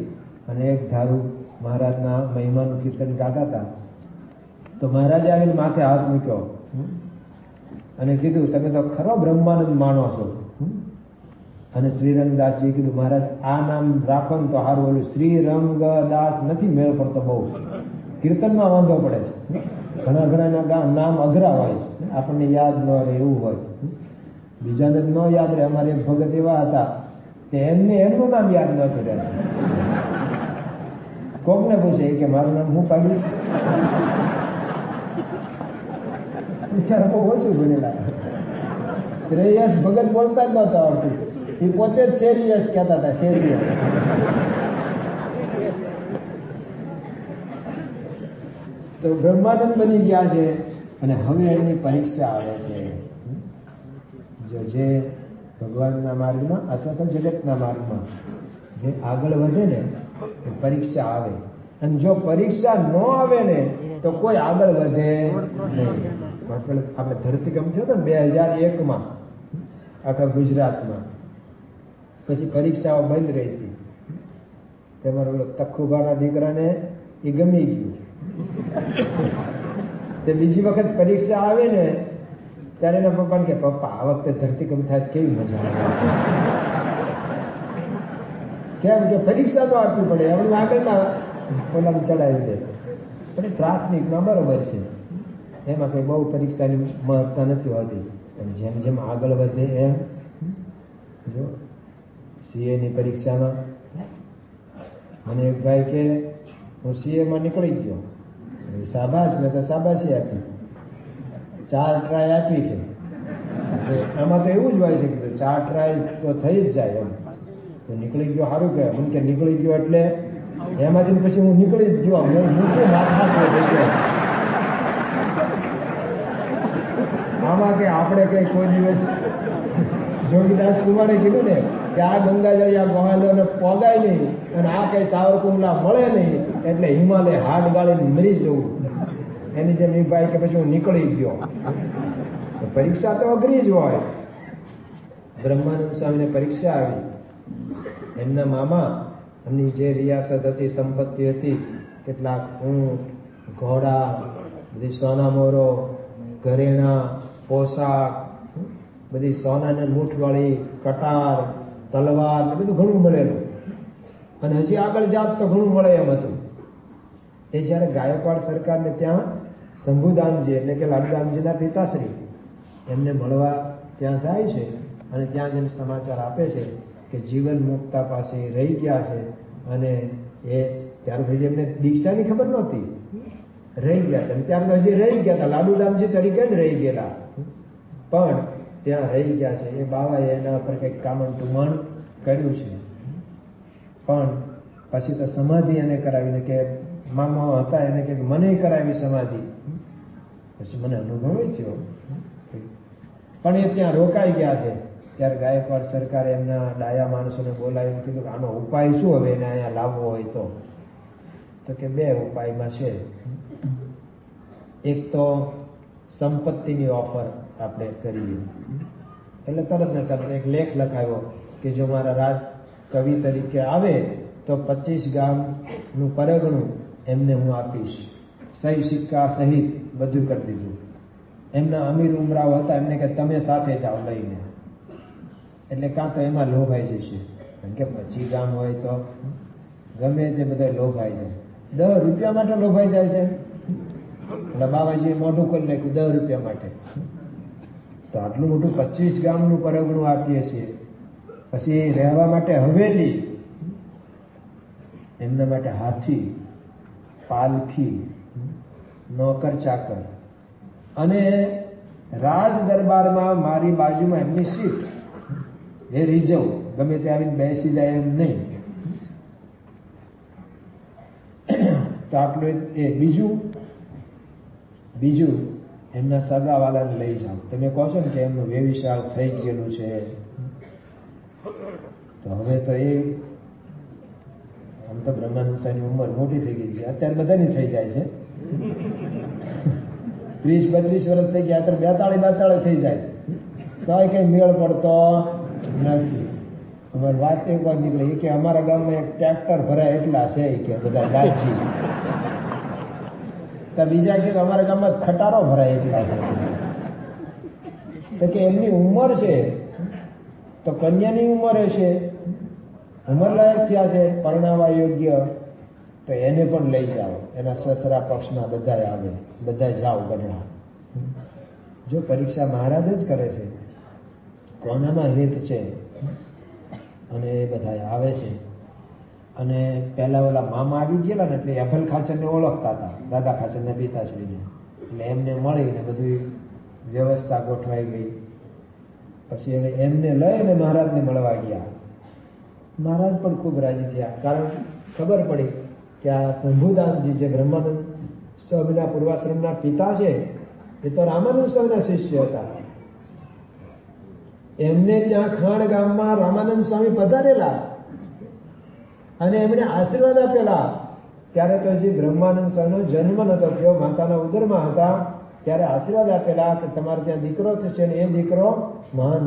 અને એક ધારું મહારાજના મહિમાનું કીર્તન ગાતા હતા. તો મહારાજે આવીને માથે હાથ મૂક્યો અને કીધું તમે તો ખરો બ્રહ્માનંદ માણો છો. અને શ્રીરંગદાસજી કીધું મહારાજ આ નામ રાખો ને તો સારું, ઓલું શ્રીરંગદાસ નથી મેળ પડતો, બહુ કીર્તનમાં વાંધો પડે છે. ઘણા નામ અઘરા હોય છે, આપણને યાદ ન રહે એવું હોય. બીજાને ન યાદ રહે. અમારે એક ભગત એવા હતા તે એમને એમનું નામ યાદ નતું રહેતું. કોકને પૂછે કે મારું નામ શું પાડ્યું? બિચારા બહુ ઓછું ભણેલા. શ્રેયસ ભગત બોલતા જ નહોતા આવડતું. એ પોતે જ શેરિયસ કહેતા હતા, શેરિયસ. તો બ્રહ્માનંદ બની ગયા છે અને હવે એની પરીક્ષા આવે છે. જો જે ભગવાનના માર્ગમાં અથવા તો જગતના માર્ગમાં જે આગળ વધે ને એ પરીક્ષા આવે. અને જો પરીક્ષા ન આવે ને તો કોઈ આગળ વધે નહીં. આપણે ધરતીકંપ થયો હતો ને 2001માં આખા ગુજરાતમાં, પછી પરીક્ષાઓ બંધ રહી હતી. તમારો તખુબાના દીકરાને એ ગમી ગયું. તે બીજી વખત પરીક્ષા આવે ને ત્યારે એના પપ્પાને કે પપ્પા આ વખતે ધરતીકંપ થાય કેવી મજા આવે. કેમ કે પરીક્ષા તો આપવી પડે, એમનું આગળના ઓલામાં ચડાવી દે. પણ પ્રાથમિકમાં બરોબર છે, એમાં કંઈ બહુ પરીક્ષાની મહત્તા નથી હોતી. અને જેમ જેમ આગળ વધે એમ જો સીએની પરીક્ષામાં મને એક ભાઈ કે હું સીએમાં નીકળી ગયો. શાબાશ, મેં તો શાબાશી આપી, 4 ટ્રાય આપી છે. આમાં તો એવું જ હોય છે કે 4 ટ્રાય તો થઈ જ જાય એમ. તો નીકળી ગયો સારું કહેવાય. મને કે નીકળી ગયો એટલે એમાંથી પછી હું નીકળી જ ગયો, મૂકું માથા થઈ ગયો. આમાં કે આપણે કઈ કોઈ દિવસ જોગીદાસ કુમારે કીધું ને કે આ ગંગાજળ આ ગોહાલોને પોગાય નહીં અને આ કઈ સાવરકુંડલા મળે નહીં એટલે હિમાલય હાડ ગાળીને મરી જવું. એની જેમ એ ભાઈ કે પછી હું નીકળી ગયો. પરીક્ષા તો અઘરી જ હોય. બ્રહ્માનંદ સ્વામીને પરીક્ષા આવી. એમના મામા એમની જે રિયાસત હતી, સંપત્તિ હતી, કેટલાક ઊંટ, ઘોડા, બધી સોના મોરો, ઘરેણા, પોશાક, બધી સોનાને મૂઠવાળી કટાર, તલવાર, બધું ઘણું મળેલું. અને હજી આગળ જાત તો ઘણું મળે એમ હતું. એ જયારે ગાયકવાડ સરકારને ત્યાં શંભુદામજી એટલે કે લાડુદામજીના પિતાશ્રી એમને મળવા ત્યાં જાય છે અને ત્યાં જઈને સમાચાર આપે છે કે જીવન મુક્તા પાસે રહી ગયા છે. અને એ ત્યાર પછી એમને દીક્ષાની ખબર નહોતી, રહી ગયા છે. અને ત્યાર પછી રહી ગયા હતા, લાડુદામજી તરીકે જ રહી ગયેલા, પણ ત્યાં રહી ગયા છે. એ બાવાએ એના પર કંઈક કામણ ટુમણ કર્યું છે. પણ પછી તો સમાધિ એને કરાવીને કે મામા હતા એને કે મને કરાવી સમાધિ. પછી મને અનુભવ થયો, પણ એ ત્યાં રોકાઈ ગયા છે. ત્યારે ગાયકવાડ સરકારે એમના ડાયા માણસોને બોલાવીને કીધું કે આનો ઉપાય શું હવે એને અહીંયા લાવવો હોય તો કે બે ઉપાયમાં છે. એક તો સંપત્તિની ઓફર આપણે કરીએ. એટલે તરત ને તરત એક લેખ લખાયો કે જો મારા રાજ કવિ તરીકે આવે તો 25 ગામનું પરગણું એમને હું આપીશ. સહી સિક્કા સહિત બધું કરી દીધું. એમના અમીર ઉમરાઓ હતા, એમને કે તમે સાથે જાઓ લઈને. એટલે કાં તો એમાં લોભાઈ જશે, કારણ કે 25 ગામ હોય તો ગમે તે બધા લોભાઈ જાય. 10 રૂપિયા માટે લોભાઈ જાય છે. એટલે બાબાજીએ મોઢું ખોલી નાખ્યું 10 રૂપિયા માટે. તો આટલું મોટું 25 ગામનું પરગણું આપીએ છીએ. પછી રહેવા માટે હવેલી, એમના માટે હાથી, પાલખી, નોકર ચાકર, અને રાજ દરબારમાં મારી બાજુમાં એમની સીટ, એ રિઝર્વ, ગમે તે આવીને બેસી જાય એમ નહીં. તો આટલું એ. બીજું એમના સગાવાલાને લઈ જાઓ. તમે કહો છો ને કે એમનું વેવિશાળ થઈ ગયેલું છે, તો હવે તો એ આમ તો બ્રહ્માનંદની ઉંમર મોટી થઈ ગઈ છે, અત્યારે બધાની થઈ જાય છે. 30-32 વર્ષ થઈ ગયા, અત્યારે 42 થઈ જાય છે, તો કઈ મેળ પડતો નથી. અમારી વાત એક વાર નીકળી કે અમારા ગામમાં એક ટ્રેક્ટર ભરાય એટલા છે કે બધા ગાજી. તો બીજા કે અમારા ગામમાં ખટારો ભરાય એટલા છે. તો કે એમની ઉંમર છે તો કન્યાની ઉંમર હશે, ઉંમર લાયક થયા છે, પરણાવા યોગ્ય, તો એને પણ લઈ જાઓ. એના સસરા પક્ષના બધા આવે, બધા જાઓ ગઢડા. જો પરીક્ષા મહારાજ જ કરે છે, કોનામાં હિત છે, અને એ બધા આવે છે. અને પહેલા ઓલા મામા આવી ગયેલા ને એટલે અભલ ખાચરને ઓળખતા હતા, દાદા ખાચરના પિતાશ્રીને. એટલે એમને મળીને બધી વ્યવસ્થા ગોઠવાઈ ગઈ. પછી એમને લઈને મહારાજને મળવા ગયા. મહારાજ પણ ખૂબ રાજી થયા, કારણ ખબર પડી કે આ શંભુદાનજી જે બ્રહ્માનંદ સ્વામીના પૂર્વાશ્રમના પિતા છે, એ તો રામાનંદ સ્વામીના શિષ્ય હતા. એમને ત્યાં ખાણ ગામમાં રામાનંદ સ્વામી પધારેલા અને એમણે આશીર્વાદ આપેલા. ત્યારે તો હજી બ્રહ્માનંદ સ્વામીનો જન્મ નતો થયો, માતાના ઉદરમાં હતા. ત્યારે આશીર્વાદ આપેલા કે તમારે ત્યાં દીકરો થશે ને એ દીકરો મહાન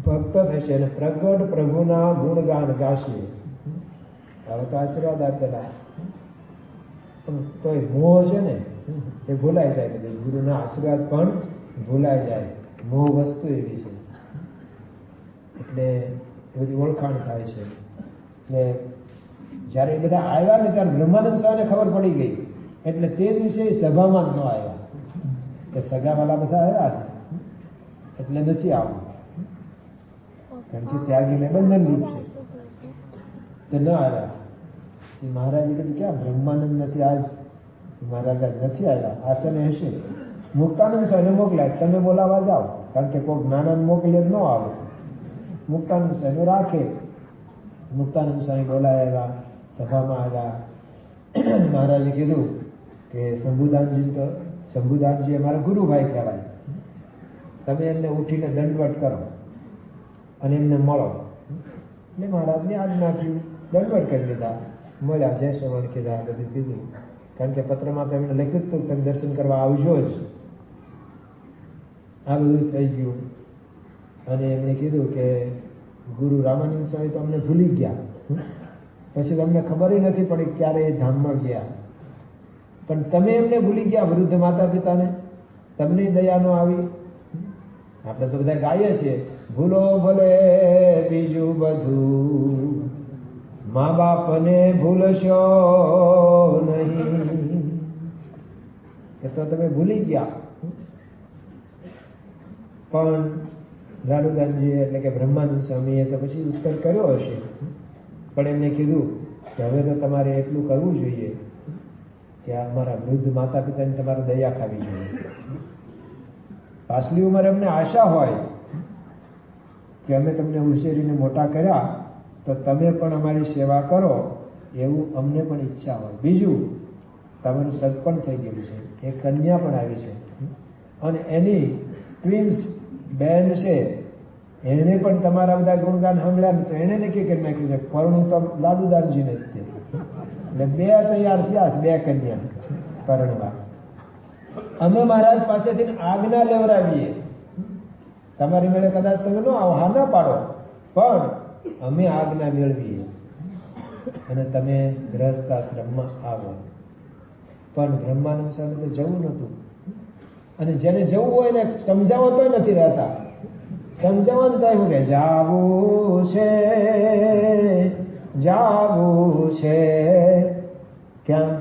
ભક્ત થશે અને પ્રગટ પ્રભુના ગુણગાન ગાશે. હવે તો આશીર્વાદ આપેલા, પણ તોય મોહ છે ને એ ભૂલાઈ જાય. બધું ગુરુના આશીર્વાદ પણ ભૂલાઈ જાય. મોહ વસ્તુ એવી છે, એટલે બધી ઓળખાણ થાય છે. ને જયારે એ બધા આવ્યા ને ત્યારે બ્રહ્માનંદ સ્વામીને ખબર પડી ગઈ, એટલે તે દિવસે સભામાં જ ન આવ્યા કે સગાવાલા બધા આવ્યા છે એટલે નથી આવવું, કારણ કે ત્યાગીને બંધન રૂપ છે, તો ન આવ્યા. મહારાજે કીધું ક્યાં બ્રહ્માનંદ નથી, આજ મહારાજ નથી આવ્યા, આસને હશે. મુક્તાનંદ સ્વામીને મોકલ્યા, તમે બોલાવા જાઓ, કારણ કે કોઈ જ્ઞાનંદ મોકલે ન આવે. મુક્તાનંદ સ્વામી રાખે. મુક્તાનંદ સ્વામી બોલાવ્યા, સભામાં આવ્યા. મહારાજે કીધું કે શંભુદાનજી અમારા ગુરુભાઈ કહેવાય, તમે એમને ઉઠીને દંડવટ કરો અને એમને મળો. એટલે મહારાજને આજ્ઞા થયું, દંડવટ કરી લીધા, મળ્યા, જય સ્વામી કીધા, બધું કીધું. કારણ કે પત્રમાં તો એમને લખ્યું હતું તમે દર્શન કરવા આવજો જ. આ બધું થઈ ગયું. અને એમણે કીધું કે ગુરુ રામાનંદ સ્વામી તો અમને ભૂલી ગયા, પછી તમને ખબર નથી પડી ક્યારે એ ધામમાં ગયા. પણ તમે એમને ભૂલી ગયા, વૃદ્ધ માતા પિતાને, તમને દયા ન આવી. આપણે તો બધા ગાઈએ છીએ, ભૂલો ભલે બીજું બધું, મા બાપને ભૂલશો નહીં. એ તો તમે ભૂલી ગયા. પણ લાલુદાનજી એટલે કે બ્રહ્માનંદ સ્વામીએ તો પછી ઉત્તર કર્યો હશે, પણ એમને કીધું કે હવે તો તમારે એટલું કરવું જોઈએ કે અમારા વૃદ્ધ માતા પિતાની તમારે દયા ખાવી જોઈએ. પાછલી ઉંમરે અમને આશા હોય કે અમે તમને ઉછેરીને મોટા કર્યા તો તમે પણ અમારી સેવા કરો, એવું અમને પણ ઈચ્છા હોય. બીજું તમારું સગપણ થઈ ગયેલું છે, એક કન્યા પણ આવી છે, અને એની ટ્વિન્સ બેન છે, એને પણ તમારા બધા ગુણગાન સાંભળ્યા ને તો એને નક્કી કરી નાખ્યું છે પરણું તો લાડુદાનજીને જ છે. એટલે 2 તૈયાર થયા, 2 કન્યા પરણવા. અમે મહારાજ પાસેથી આજ્ઞા લેવડાવીએ, તમારી મેળે કદાચ તમે નો આવો, હા ના પાડો, પણ અમે આજ્ઞા મેળવીએ અને તમે ગ્રહસ્થાશ્રમમાં આવો. પણ બ્રહ્માનંદ સ્વામી તો જવું નતું, અને જેને જવું હોય ને સમજાવો તોય નથી રહેતા. સમજાવવાનું તો એવું કે જાવું છે, જાવું છે, ક્યાં?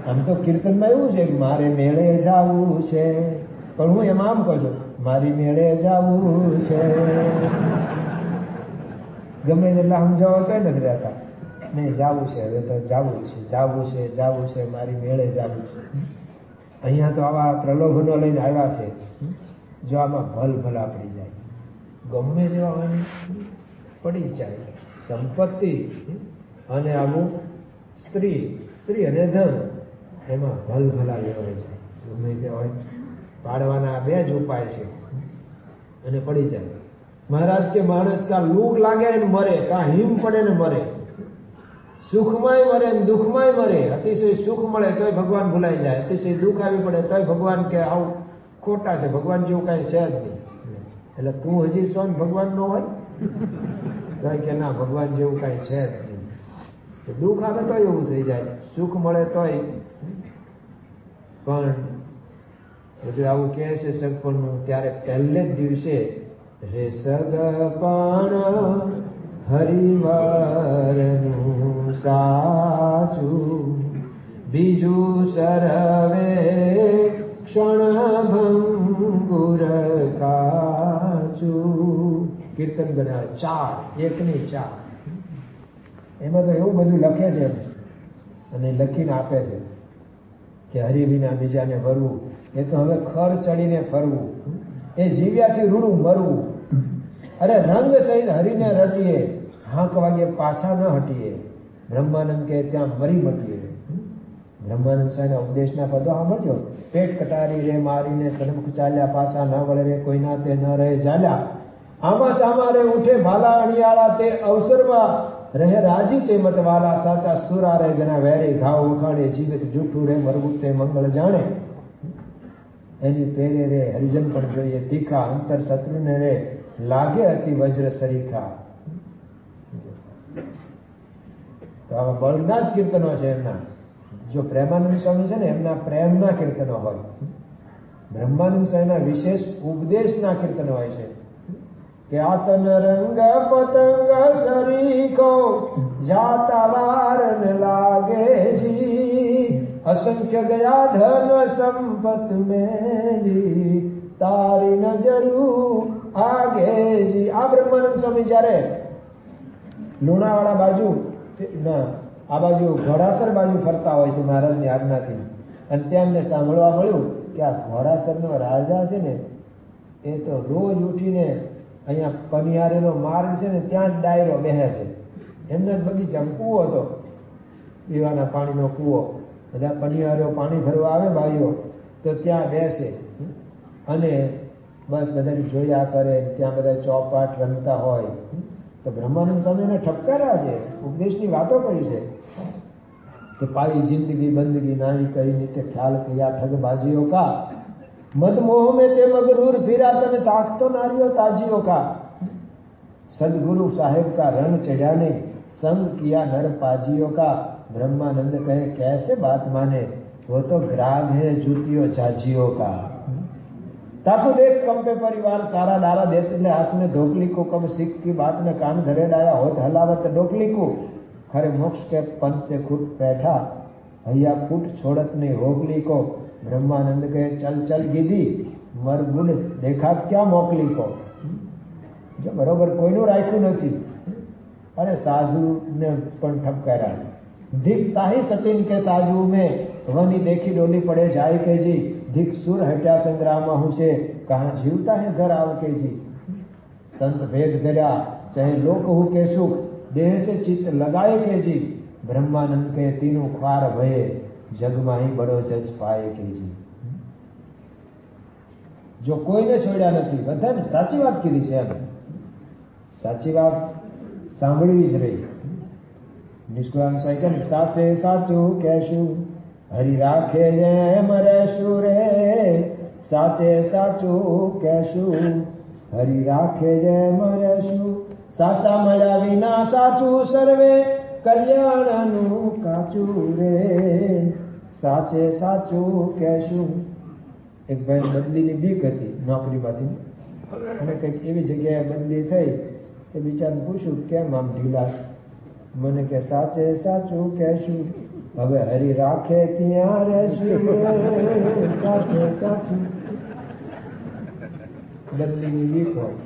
આમ તો કીર્તનમાં એવું છે કે મારે મેળે જાવું છે, પણ હું એમ આમ કહું છું મારી મેળે જાવું છે. ગમે એટલા સમજાવો તો નથી રહેતા. નહીં, જાવું છે, હવે તો જાવું છે, જાવું છે, જાવું છે, મારી મેળે જાવું છે. અહીંયા તો આવા પ્રલોભનો લઈને આવ્યા છે, જો આમાં ભલભલા પડી જાય, ગમે તેવા હોય પડી જાય. સંપત્તિ અને આવું સ્ત્રી અને ધન, એમાં ભલભલા લેવાય જાય. ગમે તે હોય પાડવાના 2 જ ઉપાય છે અને પડી જાય. મહારાજ કે માણસ કા લૂગ લાગે ને મરે, કા હિમ પડે ને મરે, સુખમાંય મરે ને દુઃખમાંય મરે. અતિશય સુખ મળે તોય ભગવાન ભૂલાઈ જાય, અતિશય દુઃખ આવી પડે તોય ભગવાન કે આવું ખોટા છે, ભગવાન જેવું કાંઈ છે જ નહીં. એટલે તું હજી સોન ભગવાન નો હોય કઈ કે ના, ભગવાન જેવું કાંઈ છે જ નહીં. દુઃખ આવે તોય એવું થઈ જાય, સુખ મળે તોય. પણ બધું આવું કહે છે સગપણનું, ત્યારે પહેલે જ દિવસે રે સગપણ હરિવરનું સાચું, બીજું સર્વે ક્ષણભંગુર કાચું. કીર્તન બનાવે 4, 1ની 4. એમાં તો એવું બધું લખે છે અને લખીને આપે છે કે હરિ વિના બીજાને વરવું એ તો હવે ખર ચડીને ફરવું, એ જીવ્યાથી રૂડું મરવું. અરે રંગ સહિત હરિને રટીએ, હાંક વાગે પાછા ન હટીએ, બ્રહ્માનંદ કે ત્યાં મરી મટીએ. બ્રહ્માનંદ સાહેબના ઉપદેશના પદો સાંભળજો. પેટ કટારી રે મારીને સન્મુખ ચાલ્યા, પાછા ન વળે રે કોઈના તે ન રહે ઝાલ્યા. આમાં સામા રે ઉઠે ભાલા અણિયાળા, તે અવસરમાં રહે રાજી તે મતવાલા. સાચા સુરા રે જના વેરે ઘાવ ઉખાડે, જીવિત જૂઠું રે મરવું તે મંગળ જાણે. એની પેરે રે હરિજન પણ જોઈએ તીખા, અંતર શત્રુને રે લાગે અતિ વજ્ર સરીખા. તો આવા બળના જ કીર્તનો છે એમના. જો પ્રેમાનંદ સ્વામી છે ને એમના પ્રેમના કીર્તનો હોય, બ્રહ્માનંદ સ્વામીના વિશેષ ઉપદેશના કીર્તનો હોય છે કે આતન રંગ પતંગ સરીખો, જાતા વાર ન લાગે જી, અસંખ્ય ગયા ધન સંપત મેલી, તારી નજરું આગેજી. આ બ્રહ્માનંદ સ્વામી જયારે લુણાવાડા બાજુ આ બાજુ ઘોડાસર બાજુ ફરતા હોય છે મહારાજની આજ્ઞાથી, અને ત્યાં એમને સાંભળવા મળ્યું કે આ ઘોડાસરનો રાજા છે ને એ તો રોજ ઉઠીને અહીંયા પનિયારીનો માર્ગ છે ને ત્યાં જ ડાયરો બેસે છે. એમના જ બગીચામાં કૂવો હતો, પીવાના પાણીનો કૂવો. બધા પનિયારીઓ પાણી ભરવા આવે ભાઈઓ તો ત્યાં બેસે અને બસ બધાને જોયા કરે, ત્યાં બધા ચોપાટ રમતા હોય. તો બ્રહ્માનંદ સ્વામીને ઠપકાર્યા છે, ઉપદેશની વાતો કરી છે કે પાઈ જિંદગી બંદગી નાઈ કઈ નીતે ખ્યાલ કયા ઠગબાજીઓ કા, મદ મોહ में તે મગરૂર ફિરા તને તાકતો નારીઓ તાજીઓ કા, સદગुरु साहेब का रंग चढ़ाने संग किया नर पाजियों का. ब्रह्मानंद कहे कैसे बात माने, वो तो ग्राग है जूतियों जाजियों का. ताकू देख कंपे परिवार सारा डारा देते ले हाथ में ढोकली को, कब सिख की बात ने कान धरे डाया होत हलावत डोकली को. खरे मोक्ष के पंथ से खुद बैठा, भैया फूट छोड़त ने होगली को. ब्रह्मानंद कहे चल चल गीधी, मर बुल દેખાત ક્યાં મોકલી કો. જો બરોબર કોઈનું રાખ્યું નથી. અને સાધુને પણ ઠપકાર્યા છે. દીખતા ही सतीन के साजू में, वनी देखी डोली पड़े जाय के जी, दिख सुर हट्या संग्राम हूँ से, कहाँ जीवता है घर आव के जी. संत भेद धर्या चाहे लोक हूँ के सुख, देह से चित्त लगाए के जी, બ્રહ્માનંદ કહે તીનું ખ્વાર ભયે જગમાં અહીં બડો જસ પાય કીજી. જો કોઈને છોડ્યા નથી, બધાને સાચી વાત કીધી છે એમ. સાચી વાત સાંભળવી જ રહી. નિષ્કુળાનંદ સ્વામી કહે સાચે સાચું કહેશું હરિ રાખે એમ રહેશું રે. સાચે સાચું કહેશું હરિ રાખે એમ રહેશું. સાચા મળ્યા વિના સાચું સર્વે કલ્યાણનું કાચું રે. સાચે સાચું કહેશું. એક ભાઈ બદલીની બીક હતી નોકરીમાંથી, અને કંઈક એવી જગ્યાએ બદલી થઈ કે બિચારાને પૂછ્યું કેમ આમ ઢીલા? મને કે સાચે સાચું કહેશું હવે હરિ રાખે ત્યાં રહેશું. સાચે સાચું. બદલીની બીક હોય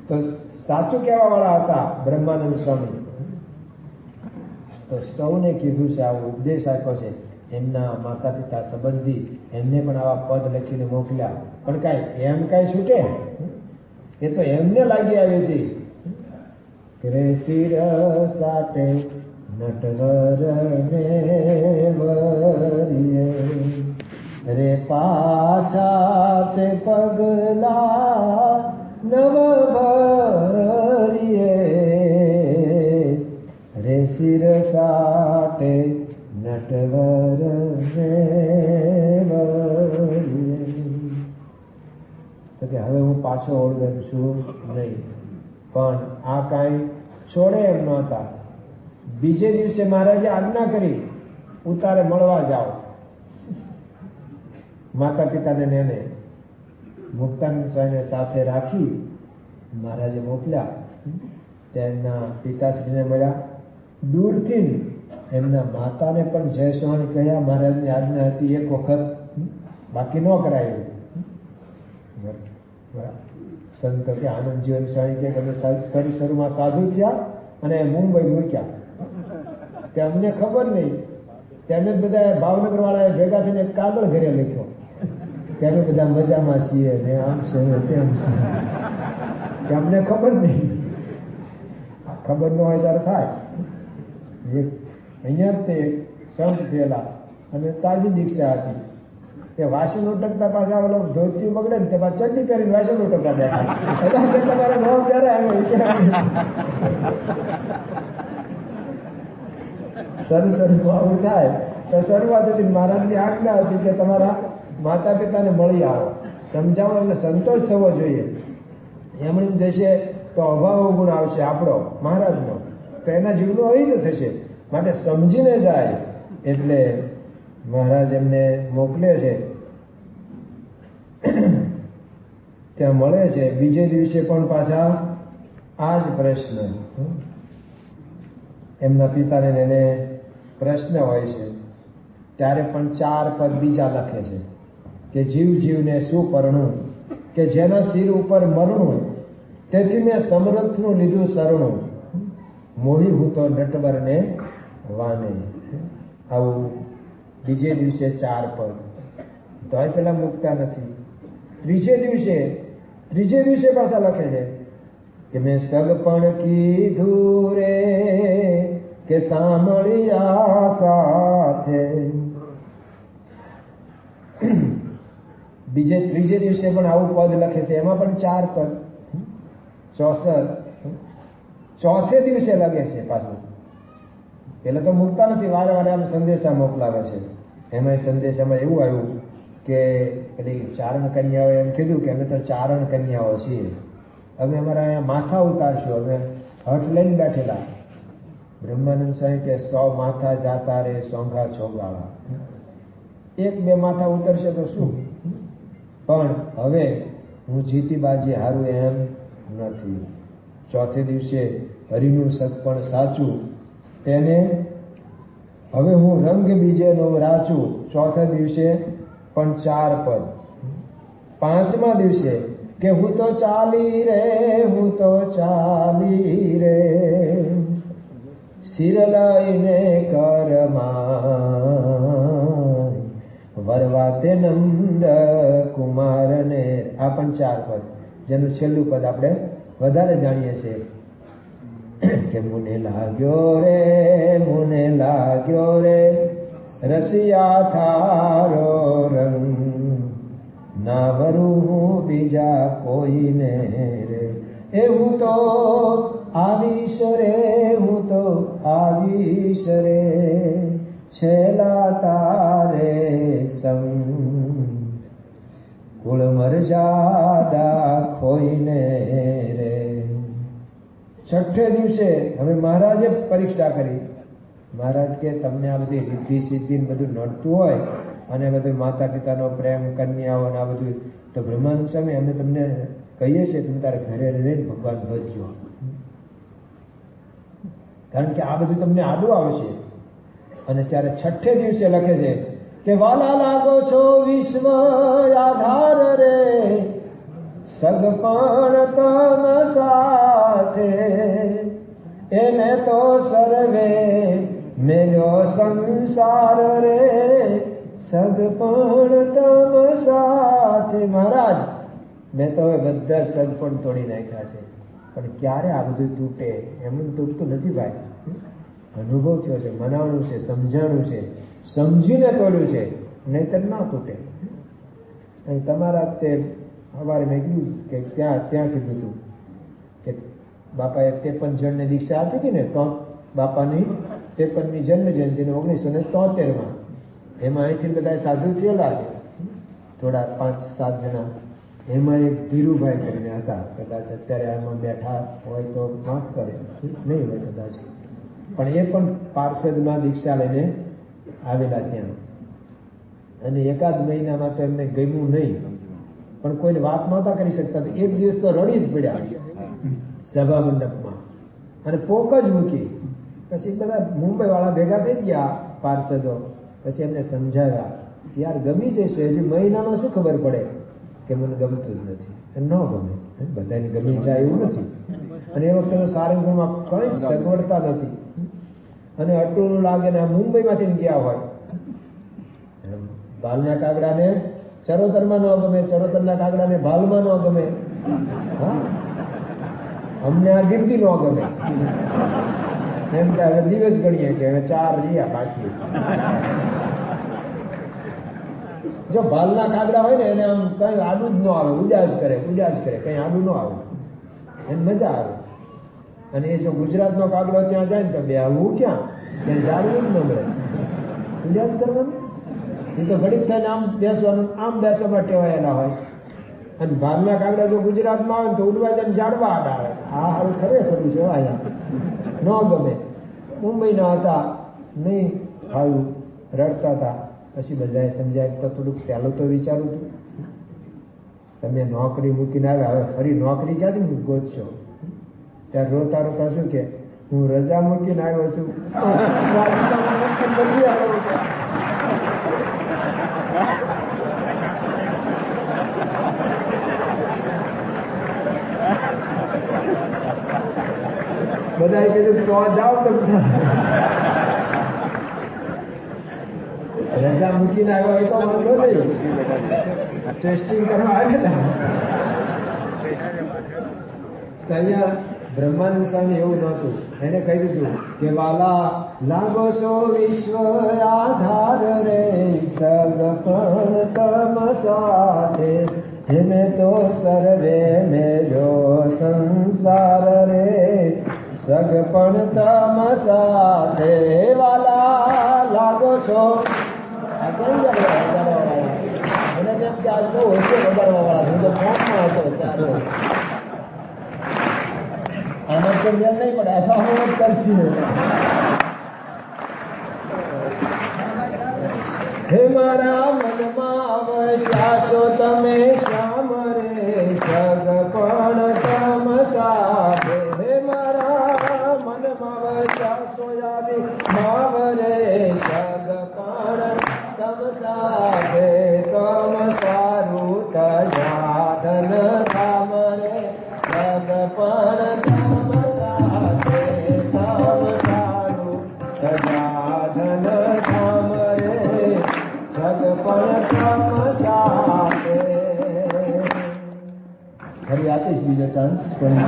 તો સાચું કહેવા વાળા હતા બ્રહ્માનંદ સ્વામી. તો સૌને કીધું છે, આવો ઉપદેશ આપ્યો છે. એમના માતા પિતા સંબંધી એમને પણ આવા પદ લખીને મોકલ્યા. પણ એમ કાંઈ છૂટે? એ તો એમને લાગી આવી હતી કે શિર સાટે નટવર ને વરિયે રે પાછા તે પગલા નવ ભરિયે રે શિર સાટે નટવર ને વરિયે. તો કે હવે હું પાછો ઓળગું છું નહીં. પણ આ કાંઈ છોડે એમ નહોતા. બીજે દિવસે મહારાજે આજ્ઞા કરી ઉતારે મળવા જાઓ. માતા પિતાને એને મુક્તાનંદ સ્વામીને સાથે રાખી મહારાજે મોકલ્યા. તેમના પિતાશ્રીને મળ્યા. દૂરથી એમના માતાને પણ જય સોહાણી કહ્યા. મહારાજની આજ્ઞા હતી એક વખત, બાકી ન કરાયું. સંત કે આનંદ જીવન સ્વામી કે તમે શરૂમાં સાધુ થયા અને મુંબઈ મૂક્યા. તે અમને ખબર નહીં. તેમને બધા ભાવનગર વાળાએ ભેગા થઈને કાગળ ઘરે લખ્યો કે અમે બધા મજામાં છીએ ને આમ છે ને તેમ છે. કે અમને ખબર નહીં. ખબર ન હોય ત્યારે થાય. અહીંયા જ તે સંત થયેલા અને તાજી દીક્ષા હતી. તે વાસણ ઉટકતા પાછા ઓલો ધોતી બગડે ને તે પાછા ચડ્ડી પહેરીને વાસણ ઉટકતા બેઠા. તમારા ભાવ ક્યારે શરૂ આવું થાય તો શરૂઆત હતી. મહારાજની આજ્ઞા હતી કે તમારા માતા પિતાને મળી આવો, સમજાવો, એમને સંતોષ થવો જોઈએ. એમણે જશે તો અભાવ ગુણ આવશે આપણો મહારાજનો, તો એના જીવનું અહિત થશે. માટે સમજીને જાય. એટલે મહારાજ એમને મોકલે છે, ત્યાં મળે છે. બીજે દિવસે પણ પાછા આ જ પ્રશ્ન. એમના પિતાને એને પ્રશ્ન હોય છે. ત્યારે પણ 4 પદ બીજા લખે છે કે જીવ જીવને શું પરણું, કે જેના શિર ઉપર મરણું, તેથી મેં સમૃદ્ધનું લીધું શરણું, મોહી હું તો નટવરને વાને. આવું બીજે દિવસે 4 પદ. તોય પેલા મૂકતા નથી. ત્રીજે દિવસે પાછા લખે છે કે મેં સગપણ કીધું રે કે સાંભળ્યા સાથે. ત્રીજે દિવસે પણ આવું પદ લખે છે. એમાં પણ 4 પદ. 64. ચોથે દિવસે લખે છે પાછું. પેલા તો મૂકતા નથી, વારે વારે આમ સંદેશા મોકલાવે છે. એમાં સંદેશામાં એવું આવ્યું કે પેલી ચારણ કન્યાઓ એમ કીધું કે અમે તો ચારણ કન્યાઓ છીએ, અમે અમારા અહીંયા માથા ઉતારશું. અમે હઠ લઈને બેઠેલા. બ્રહ્માનંદ સ્વામી કે 100 માથા જાતા રે સોંઘા છોગાળા. 1-2 માથા ઉતરશે તો શું? પણ હવે હું જીતી બાજી હારું એમ નથી. ચોથે દિવસે હરિનું સત્પણ સાચું, તેને હવે હું રંગ બીજેનો રાચું. ચોથા દિવસે પણ 4 પદ. 5મા દિવસે કે હું તો ચાલી રે શિર લઈને કરમાં વરવા તે નંદ કુમારને. આ પણ 4 પદ, જેનું છેલ્લું પદ આપણે વધારે જાણીએ છીએ. કે મુને લાગ્યો રે રસિયા થારો રંગ, ના વરું હું બીજા કોઈને રે. એ હું તો આવીશ રે છેલ્લા તારે સંગ, કુળ મર્યાદા ખોઈને રે. છઠ્ઠે દિવસે હવે મહારાજે પરીક્ષા કરી. મહારાજ કે તમને આ બધી રિદ્ધિ સિદ્ધિ બધું નડતું હોય અને બધું માતા પિતાનો પ્રેમ, કન્યાઓ અને આ બધું, તો બ્રહ્માનંદ સ્વામી અમે તમને કહીએ છીએ તમે તારે ઘરે રહીને ભગવાન ભજજો, કારણ કે આ બધું તમને આડું આવશે. અને ત્યારે છઠ્ઠે દિવસે લખે છે કે વાલા લાગો છો વિશ્વ આધાર રે, સગપણ તમ સાથે, એને તો સર્વે મેલ્યો સંસાર રે, સગપણ તમ સાથે. મહારાજ મેં તો હવે બધા સગપણ તોડી નાખ્યા છે, પણ ક્યારે આ બધું તૂટે? એમનું તૂટતું નથી ભાઈ. અનુભવ થયો છે, મનાવવાનું છે, સમજાણું છે, સમજીને તોડ્યું છે, નહીતર ના તૂટે. અહીં તમારા તે સવારે મેં કીધું કે ત્યાં કીધું હતું કે બાપાએ 53 જણને દીક્ષા આપી હતી ને, તો બાપાની 53મી જન્મ જયંતિને 1973માં, એમાં અહીંથી બધા સાધુ થયેલા છે થોડા 5-7 જણા. એમાં એક ધીરુભાઈ કરીને હતા, કદાચ અત્યારે આમાં બેઠા હોય તો માફ કરે, નહીં હોય કદાચ, પણ એ પણ પાર્ષદમાં દીક્ષા લઈને આવેલા ત્યાં. અને એકાદ મહિનામાં તો એમને ગમ્યું નહીં, પણ કોઈને વાત નહોતા કરી શકતા. એક દિવસ તો રડી જ પડ્યા સભા મંડપમાં અને પોક જ મૂકી. પછી બધા મુંબઈ વાળા ભેગા થઈ ગયા પાર્ષદો. પછી એમને સમજાવ્યા યાર ગમી જશે, હજી મહિનામાં શું ખબર પડે કે મને ગમતું જ નથી, ન ગમે, બધાને ગમી જાય એવું નથી. અને એ વખતે તો સારંગપુરમાં કઈ સગવડતા નથી અને અટલું લાગે ને મુંબઈમાંથી ગયા હોય. ભાલના કાગડાને ચરોતરમાં ન ગમે, ચરોતરના કાગડાને ભાલમાં ન ગમે, અમને આ ગીર્દી ન ગમે. એમ કે હવે દિવસ ગણીએ કે હવે 4 રહ્યા બાકી. જો ભાલના કાગડા હોય ને એને આમ કઈ આડું જ ન આવે, ઉડાજ કરે, કઈ આડું ન આવે, એને મજા આવે. અને એ જો ગુજરાતનો કાગડો ત્યાં જાય ને તો બે આવું ક્યાં, ત્યાં જાળવું જ ન મળે, ઉડાજ કરવાનું. એ તો ઘડીક થઈને આમ બેસવાનું, આમ બેસવામાં ટેવાયેલા હોય. અને ભાલના કાગડા જો ગુજરાતમાં આવે ને તો ઉડવા જાય જાડવા આડા આવે. આ હારું ખરેખર છે અહીંયા, ન ગમે. મુંબઈના હતા, નહીં ફાવ્યું, રડતા હતા. પછી બધાએ સમજાય તો થોડુંક પહેલું તો વિચારું હતું, તમે નોકરી મૂકીને આવ્યા, હવે ફરી નોકરી ક્યાંથી ગોતશો? ત્યારે રોતા રોતા શું કે હું રજા મૂકીને આવ્યો છું. બધાએ કીધું તો જાઓ તમે, રજા મૂકીને આવ્યો હોય તો વાંધો નહીં, ટેસ્ટિંગ કરવા આવેલા. અહીંયા બ્રહ્માનંદ સ્વામી એવું નહોતું. એને કહી દીધું કે વાલા લાગો છો વિશ્વ આધાર રે, સગપણ તમ સાથે, હેમે તો સર્વે મેલ્યો સંસાર રે, સગપણ તમ સાથે. વાલા લાગો છો. મને જેમ કે આજ બહુ ઓછો વધારવા વાળા, હું તો ફોનમાં હતો ત્યારે આમાં તો જેમ નહીં પડે, અથવા હું જ કરશું. હે મારા મનમાં અવશ્યાસો તમે શ્યામ રે, સગપણ તમ સાથે. હે મારા મનમાં અવશ્યાસો આવી માવ રે, સગપણ તમ સાથે. તમ સારું તજાધન રામ રે, સગપણ તમ સાથે. તમ સારું તજાધન રામ રે, સગપણ તમ સાથે. ફરી આપીશ બીજો ચાન્સ, પણ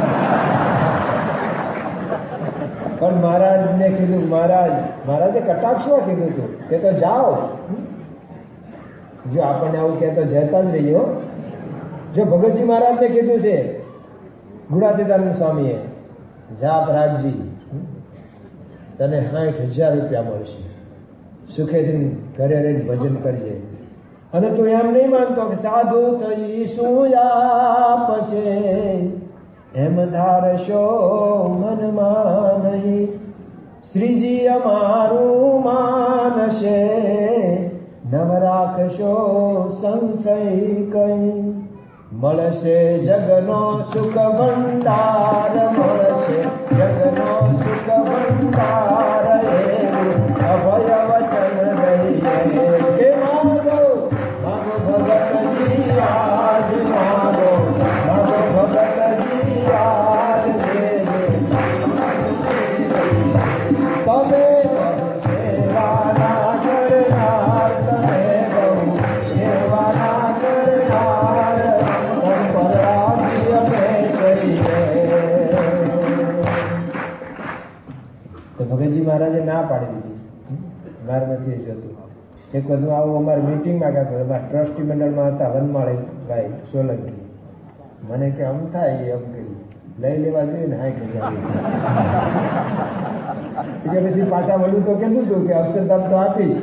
પણ મહારાજને કીધું, મહારાજે કટાક્ષમાં કીધું હતું કે તો જાઓ. જો આપણને આવું કહે તો જતા જ રહીએ. જો ભગતજી મહારાજને કીધું છે ગુણાતીતાનંદ સ્વામીએ, જા રાજજી, તને 60,000 રૂપિયા મળશે, સુખેથી ઘરે રહીને ભજન કરજે. અને તું એમ નહીં માનતો કે સાધુ થઈશું આપશે, એમ ધારશો મનમાં નહીં. શ્રીજી અમારું માનશે, નવ રાખશો સંશય કઈ. મળશે જગનો સુખ ભંડાર, મળશે જગનો સુખ ભંડાર, અભય વચન દઈએ કે માગો માગો ભગતજી આજ, માગો માગો ભગતજી આજ. તમે સેવાના કરનાર, તમે બહુ સેવાના કરનાર, તો ભગતજી મહારાજે ના પાડી દીધી, મારે નથી જોતું. એક બધું આવું અમારી મિટિંગમાં કહેતો, અમારા ટ્રસ્ટી મંડળમાં હતા વનમાળી ભાઈ સોલંકી. મને કે આમ થાય એમ કરી લઈ લેવા જોઈએ ને. હા કે પછી પાછા વળું તો કીધું હતું કે અક્ષરધામ તો આપીશ,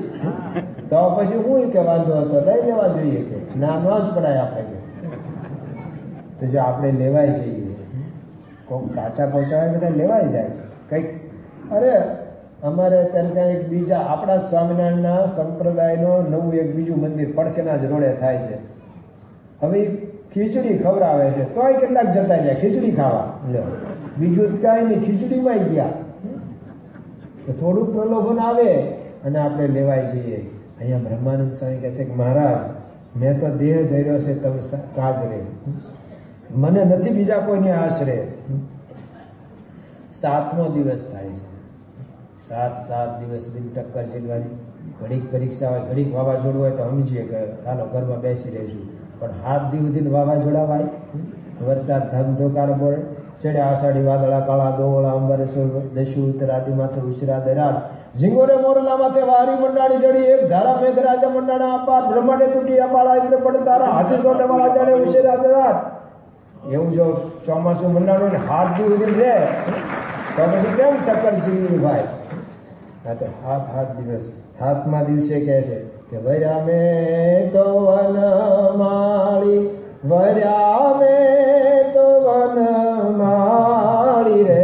તો પછી હું કે વાંધો હતો લઈ લેવા જોઈએ, કે ના ન જ પડાય આપણે. તો જો આપણે લેવાય જઈએ, કોઈ કાચા પહોંચાવે બધા લેવાય જાય કંઈક. અરે અમારે અત્યારે ત્યાં એક બીજા આપણા સ્વામિનારાયણના સંપ્રદાયનો નવું એક બીજું મંદિર પડખેના જ રોડે થાય છે. હવે ખીચડી ખવડાવે છે તોય કેટલાક જતા ગયા ખીચડી ખાવા. બીજું કાંઈ નહીં, ખીચડીમાં ગયા. તો થોડુંક પ્રલોભન આવે અને આપણે લેવાય જઈએ. અહીંયા બ્રહ્માનંદ સ્વામી કહે છે કે મહારાજ, મેં તો દેહ ધર્યો છે તમે કાજ રે, મને નથી બીજા કોઈને આશરે. 7મો દિવસ થાય છે. 7 દિવસ દિન ટક્કર ચીલવાની. ઘડીક પરીક્ષા હોય, ઘડીક વાવાઝોડું હોય તો સમજીએ કે હાલો ઘરમાં બેસી રહીશું. પણ 7 દિવસ દિન વાવાઝોડા વાય, વરસાદ ધમધોકાર બોલે, ચડે આષાઢી વાદળા કાળા દોવળા અંબરે દશુ ઉત્તરાદી માથે ઉછરા દરાર, ઝીંગોરે મોરલા માથે વારી મંડાળી જડી, એક ધારા મેઘરાજા મંડાણા અપાર, બ્રહ્માંડે તૂટી અપાળા ઇન્દ્ર પડે તારા, હાથી સોટે વાળા ચડે ઉછેરા દરાર. એવું જો ચોમાસું મંડાણું ને 7 દિવસ દિન રહે તો પછી કેમ ટક્કર જીવી ભાઈ. હા તો 7 દિવસ. 7મા દિવસે કહે છે કે વર્યા મેં તો વનમાળી, વર્યા મેં તો વનમાળી રે,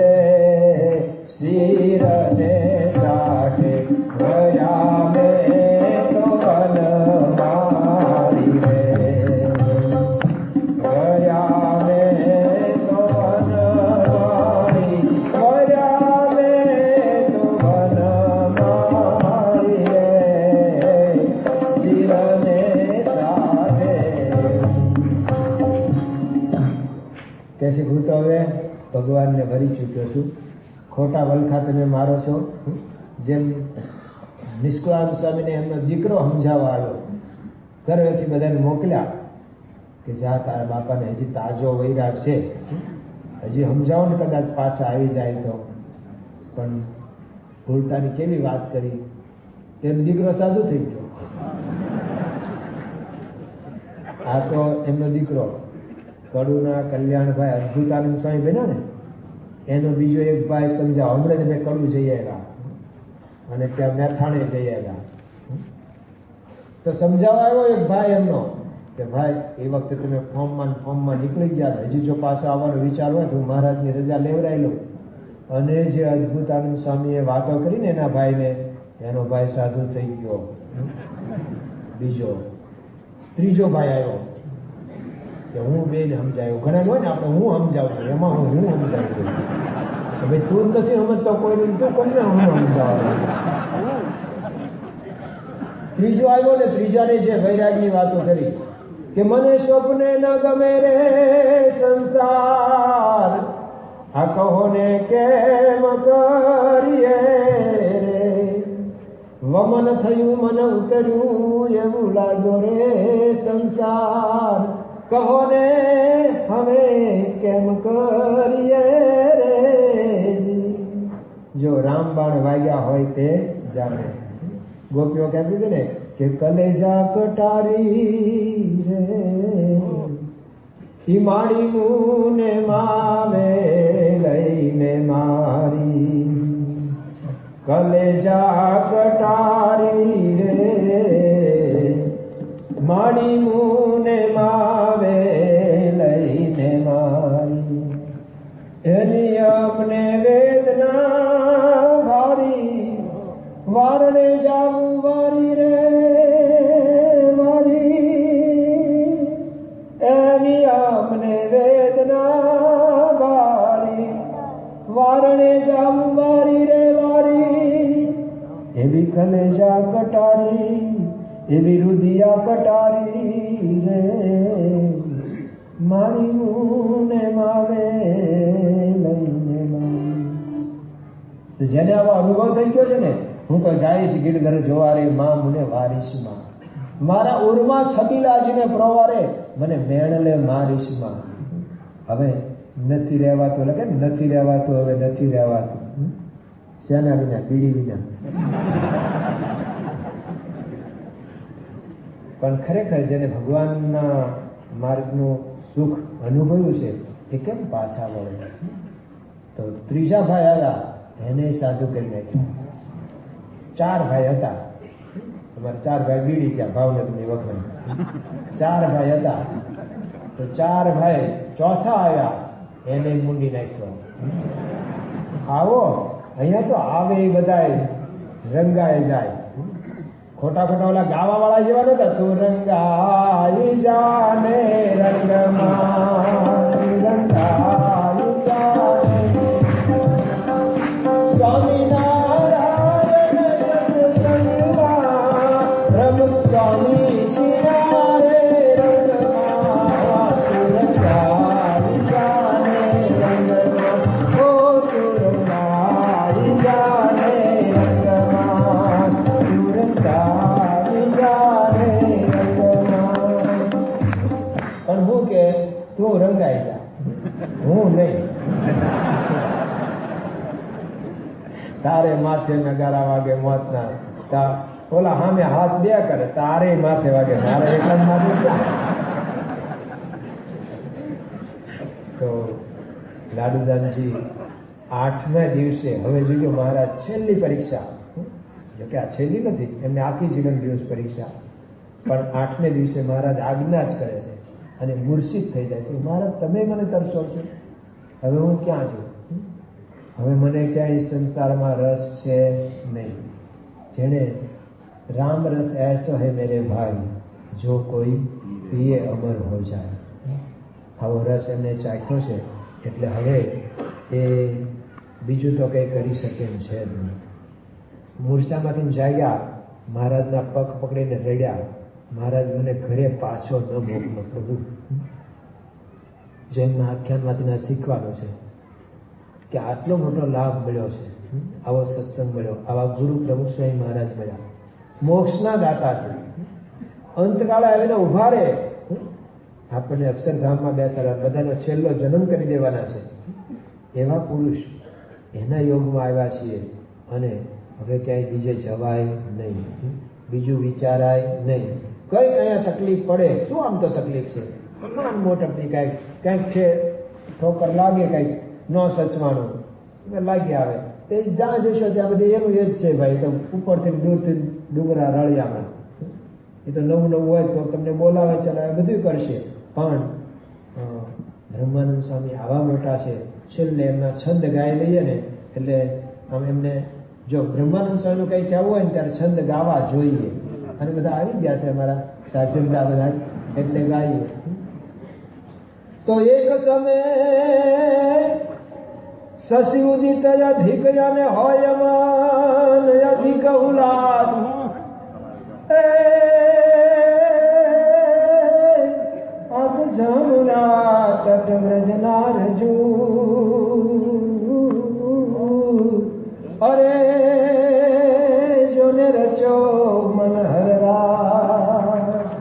શિરને સાઠે વર્યા મેં તો વનમાળી રે, વર્યા મેં તો વનમાળી, વર્યા મેં તો વનમાળી રે, શિરને સાઠે. કે છે હું તો હવે ભગવાનને ભરી ચૂક્યો છું, ખોટા વલખા તમે મારો છો. જેમ નિષ્કુળાનંદ સ્વામીને એમનો દીકરો સમજાવવા આવ્યો, ઘરેથી બધાને મોકલ્યા કે જા તારા બાપાને હજી તાજો વૈરાગ છે, હજી સમજાવો ને કદાચ પાછા આવી જાય તો. પણ ઉલટાની કેવી વાત કરી, તેમ દીકરો સાજુ થઈ ગયો. આ તો એમનો દીકરો કડુના કલ્યાણભાઈ અદભુતાનંદ સ્વામી બન્યા ને, એનો બીજો એક ભાઈ સમજાવ, હમણાં જ મેં કડું જઈ આવ્યા અને ત્યાં મેથાણે જઈ આવ્યા. તો સમજાવવા આવ્યો એક ભાઈ એમનો કે ભાઈ એ વખતે તમે ફોર્મમાં નીકળી ગયા, હજી જો પાછો આવવાનો વિચાર હોય તો હું મહારાજની રજા લેવડાવી લઉં. અને જે અદભુતાનંદ સ્વામીએ વાતો કરીને એના ભાઈને, એનો ભાઈ સાધુ થઈ ગયો. ત્રીજો ભાઈ આવ્યો કે હું બેને સમજાયો. ઘણા હોય ને આપણે હું સમજાવું છું, એમાં હું સમજાવું છું. ભાઈ તું નથી સમજતો કોઈ, તું કોને હું સમજાવવાનું. ત્રીજો આવ્યો ને, ત્રીજાને જે વૈરાગની વાતો કરી કે મને સ્વપ્ને ન ગમે રે સંસાર, આ કહો ને કેમ કરીએ રે, વમન થયું મને ઉતર્યું એવું લાગ્યો રે સંસાર, કહો ને હવે કેમ કરીએ રે. જો રામબાણ વાગ્યા હોય તે જાણે. ગોપીઓ કહેતી હતી ને કે કલેજા કટારી રે ઈ માડી મુને માવે લઈને મારી, કલેજા કટારી રે માડી મુને માવે લઈને મારી, એની અમને વેદના ભારી વારણે જાવું વારી રે વારી, એની અમને વેદના ભારી વારણે જાવું વારી રે વારી, એવી કલેજા કટારી એવી રુદિયા કટારી રે મારી મુને માવે લઈને મારી. જેને આવો અનુભવ થઈ ગયો છે ને, હું તો જઈશ ગીરધર જોવારે માં મને વારીશ માં, મારા ઉરમાં છબીલાજીને પ્રવારે મને મેણલે મારીશ માં. હવે નથી રહેવાતું, એટલે કે નથી રહેવાતું, હવે નથી રહેવાતું. શેના વિના? બીડી વિના. પણ ખરેખર જેને ભગવાનના માર્ગનું સુખ અનુભવ્યું છે એ કેમ પાછા વળે? તો ત્રીજા ભાઈ આવ્યા, એને સાધુ કરી નાખ્યા. 4 ભાઈ હતા, અમારે 4 ભાઈ બીડી ત્યાં ભાવનગરની વખત 4 ભાઈ હતા. તો 4 ભાઈ ચોથા આવ્યા, એને મૂંડી નાખ્યો. આવો અહીંયા તો આવે એ બધા રંગાઈ જાય. ખોટા ખોટા ઓલા ગાવા વાળા જેવા નતા. તું રંગાઈ જાને રંગમાં રંગાઈ જાને, સ્વામિનારાયણ સત્સંગમાં રમ સ્વામીજી રે રંગમાં, તું રંગાઈ જાને રંગમાં, ઓ તું રંગાઈ જાને રંગમાં, તું રંગાઈ જાને રંગમાં. પણ હું કે તું રંગાઈ જા, હું નહીં. તારે માથે નગારા વાગે મોતના, ઓલા સામે હાથ બે કરે, તારે માથે વાગે, મારે એકલા માથે ક્યાં? તો લાડુદાનજી 8મા દિવસે, હવે જોજો મહારાજ છેલ્લી પરીક્ષા, જોકે આ છેલ્લી નથી, એમને આખી જીવન દિવસ પરીક્ષા, પણ 8મે દિવસે મહારાજ આજ્ઞા જ કરે છે અને મૂર્છિત થઈ જાય છે. મહારાજ તમે મને તરસો છો, હવે હું ક્યાં છું? હવે મને ક્યાંય સંસારમાં રસ છે નહીં. જેને રામ રસ ऐसो है मेरे भाई, જો કોઈ પીએ અમર હો જાય. આવો રસ એમને ચાખ્યો છે, એટલે હવે એ બીજું તો કંઈ કરી શકે એમ છે જ નહીં. મૂર્છામાંથી જાગ્યા, મહારાજના પગ પકડીને રડ્યા, મહારાજ મને ઘરે પાછો ન મોકલો પ્રભુ. જૈનના આખ્યાનમાંથી શીખવાનું છે કે આટલો મોટો લાભ મળ્યો છે, આવો સત્સંગ મળ્યો, આવા ગુરુ પ્રમુખ સ્વામી મહારાજ મળ્યા, મોક્ષના દાતા છે. અંતકાળે આવીને ઉભા રહે, આપણને અક્ષરધામમાં બેસાડવા, બધાનો છેલ્લો જન્મ કરી દેવાના છે, એવા પુરુષ એના યોગમાં આવ્યા છીએ. અને હવે ક્યાંય બીજે જવાય નહીં, બીજું વિચારાય નહીં. કંઈક અહીંયા તકલીફ પડે, શું આમ તો તકલીફ છે, મોટપની કંઈક છે, ઠોકર લાગે, કંઈક ન સચવાનું લાગી આવે, તે જ્યાં જશો ત્યાં બધી એનું એ જ છે ભાઈ. તો ઉપરથી દૂરથી ડુંગરા રળિયામાં, એ તો નવું નવું હોય તો તમને બોલાવે ચલાવે બધું કરશે. પણ બ્રહ્માનંદ સ્વામી આવા મોટા છે, છેલ્લે એમના છંદ ગાઈ લઈએ ને, એટલે આમ એમને જો બ્રહ્માનંદ સ્વામીનું કંઈ કહેવું હોય ને ત્યારે છંદ ગાવા જોઈએ. અને બધા આવી ગયા છે અમારા સાજનદા બધા, એટલે ગાઈએ. તો એક સમય શશી ઉદિત અધિક જને હોય મન અધિક ઉલ્લાસ, અત જમુના તટ વ્રજના રજુ, અરે જોને રચો મન હરરાસ,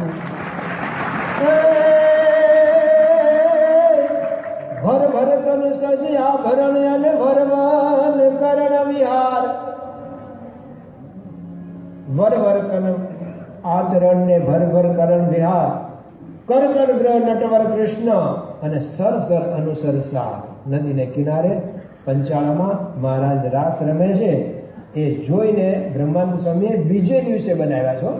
ભર ભર તન સજ્યા ભરણ અને ભરવાન કરણ વિહાર. વર વર કન આચરણ ને ભર ભર કરણ વિહાર, કર કર ગ્રહ નટવર કૃષ્ણ અને સર સર અનુસર સા. નદીને કિનારે પંચાળામાં મહારાજ રાસ રમે છે. એ જોઈને બ્રહ્માનંદ સ્વામીએ બીજે દિવસે બનાવ્યા છો.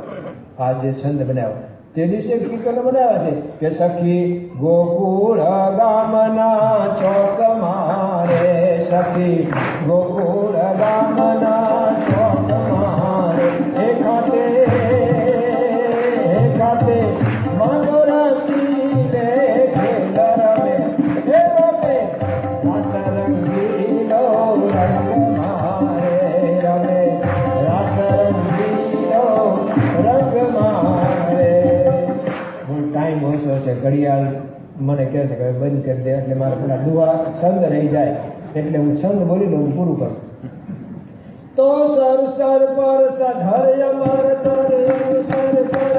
આ જે છંદ બનાવ્યો તે દિવસે કીર્તનો બનાવ્યા છે કે સખી ગોકુળ ગામના ચોક મારે, સખી ગોકુળ ગામના ચોક મારે, એકાતે એકાતે મનોરસી લે ખેલ રમે, હે રમે રાસરંગીલો રંગ મારે, રમે રાસરંગીલો રંગ મારે. ટાઈમ ઓછો છે, ઘડિયાળ મને કહે છે કે બંધ કરી દે, એટલે મારે પેલા દુઆ છંદ રહી જાય, એટલે હું છંદ બોલી લઉં, પૂરું કરું. તો સર સર પર સધર અમર તર સર સર પર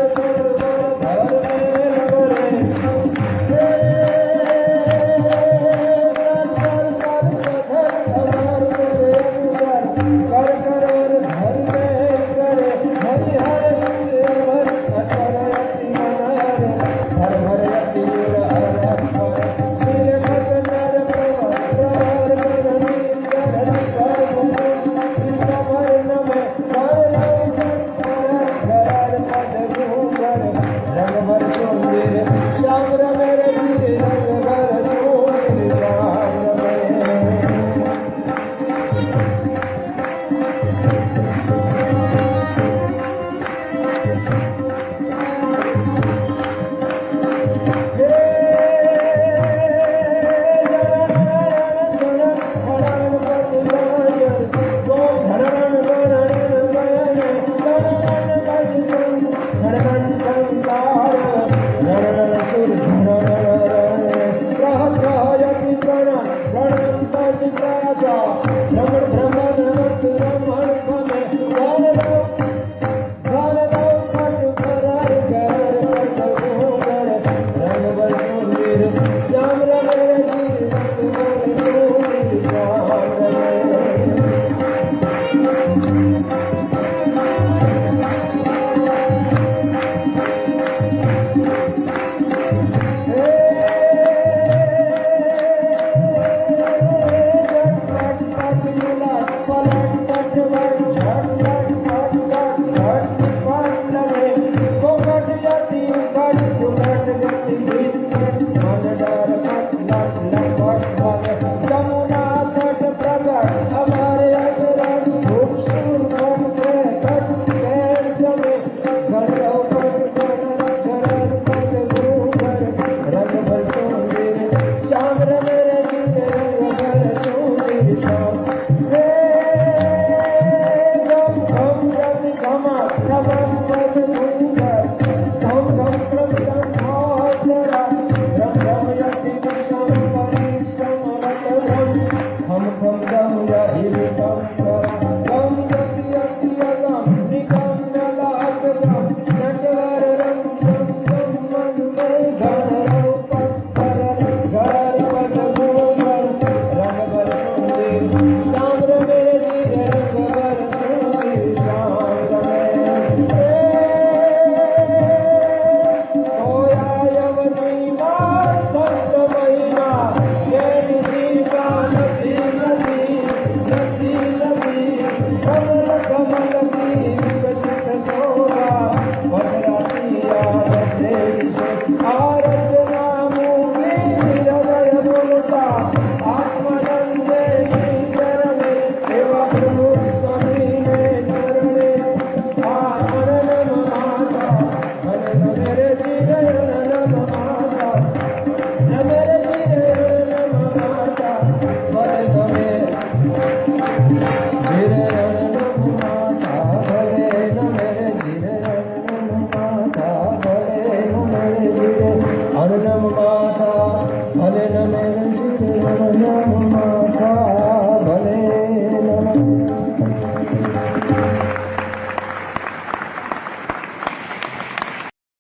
Hare Namo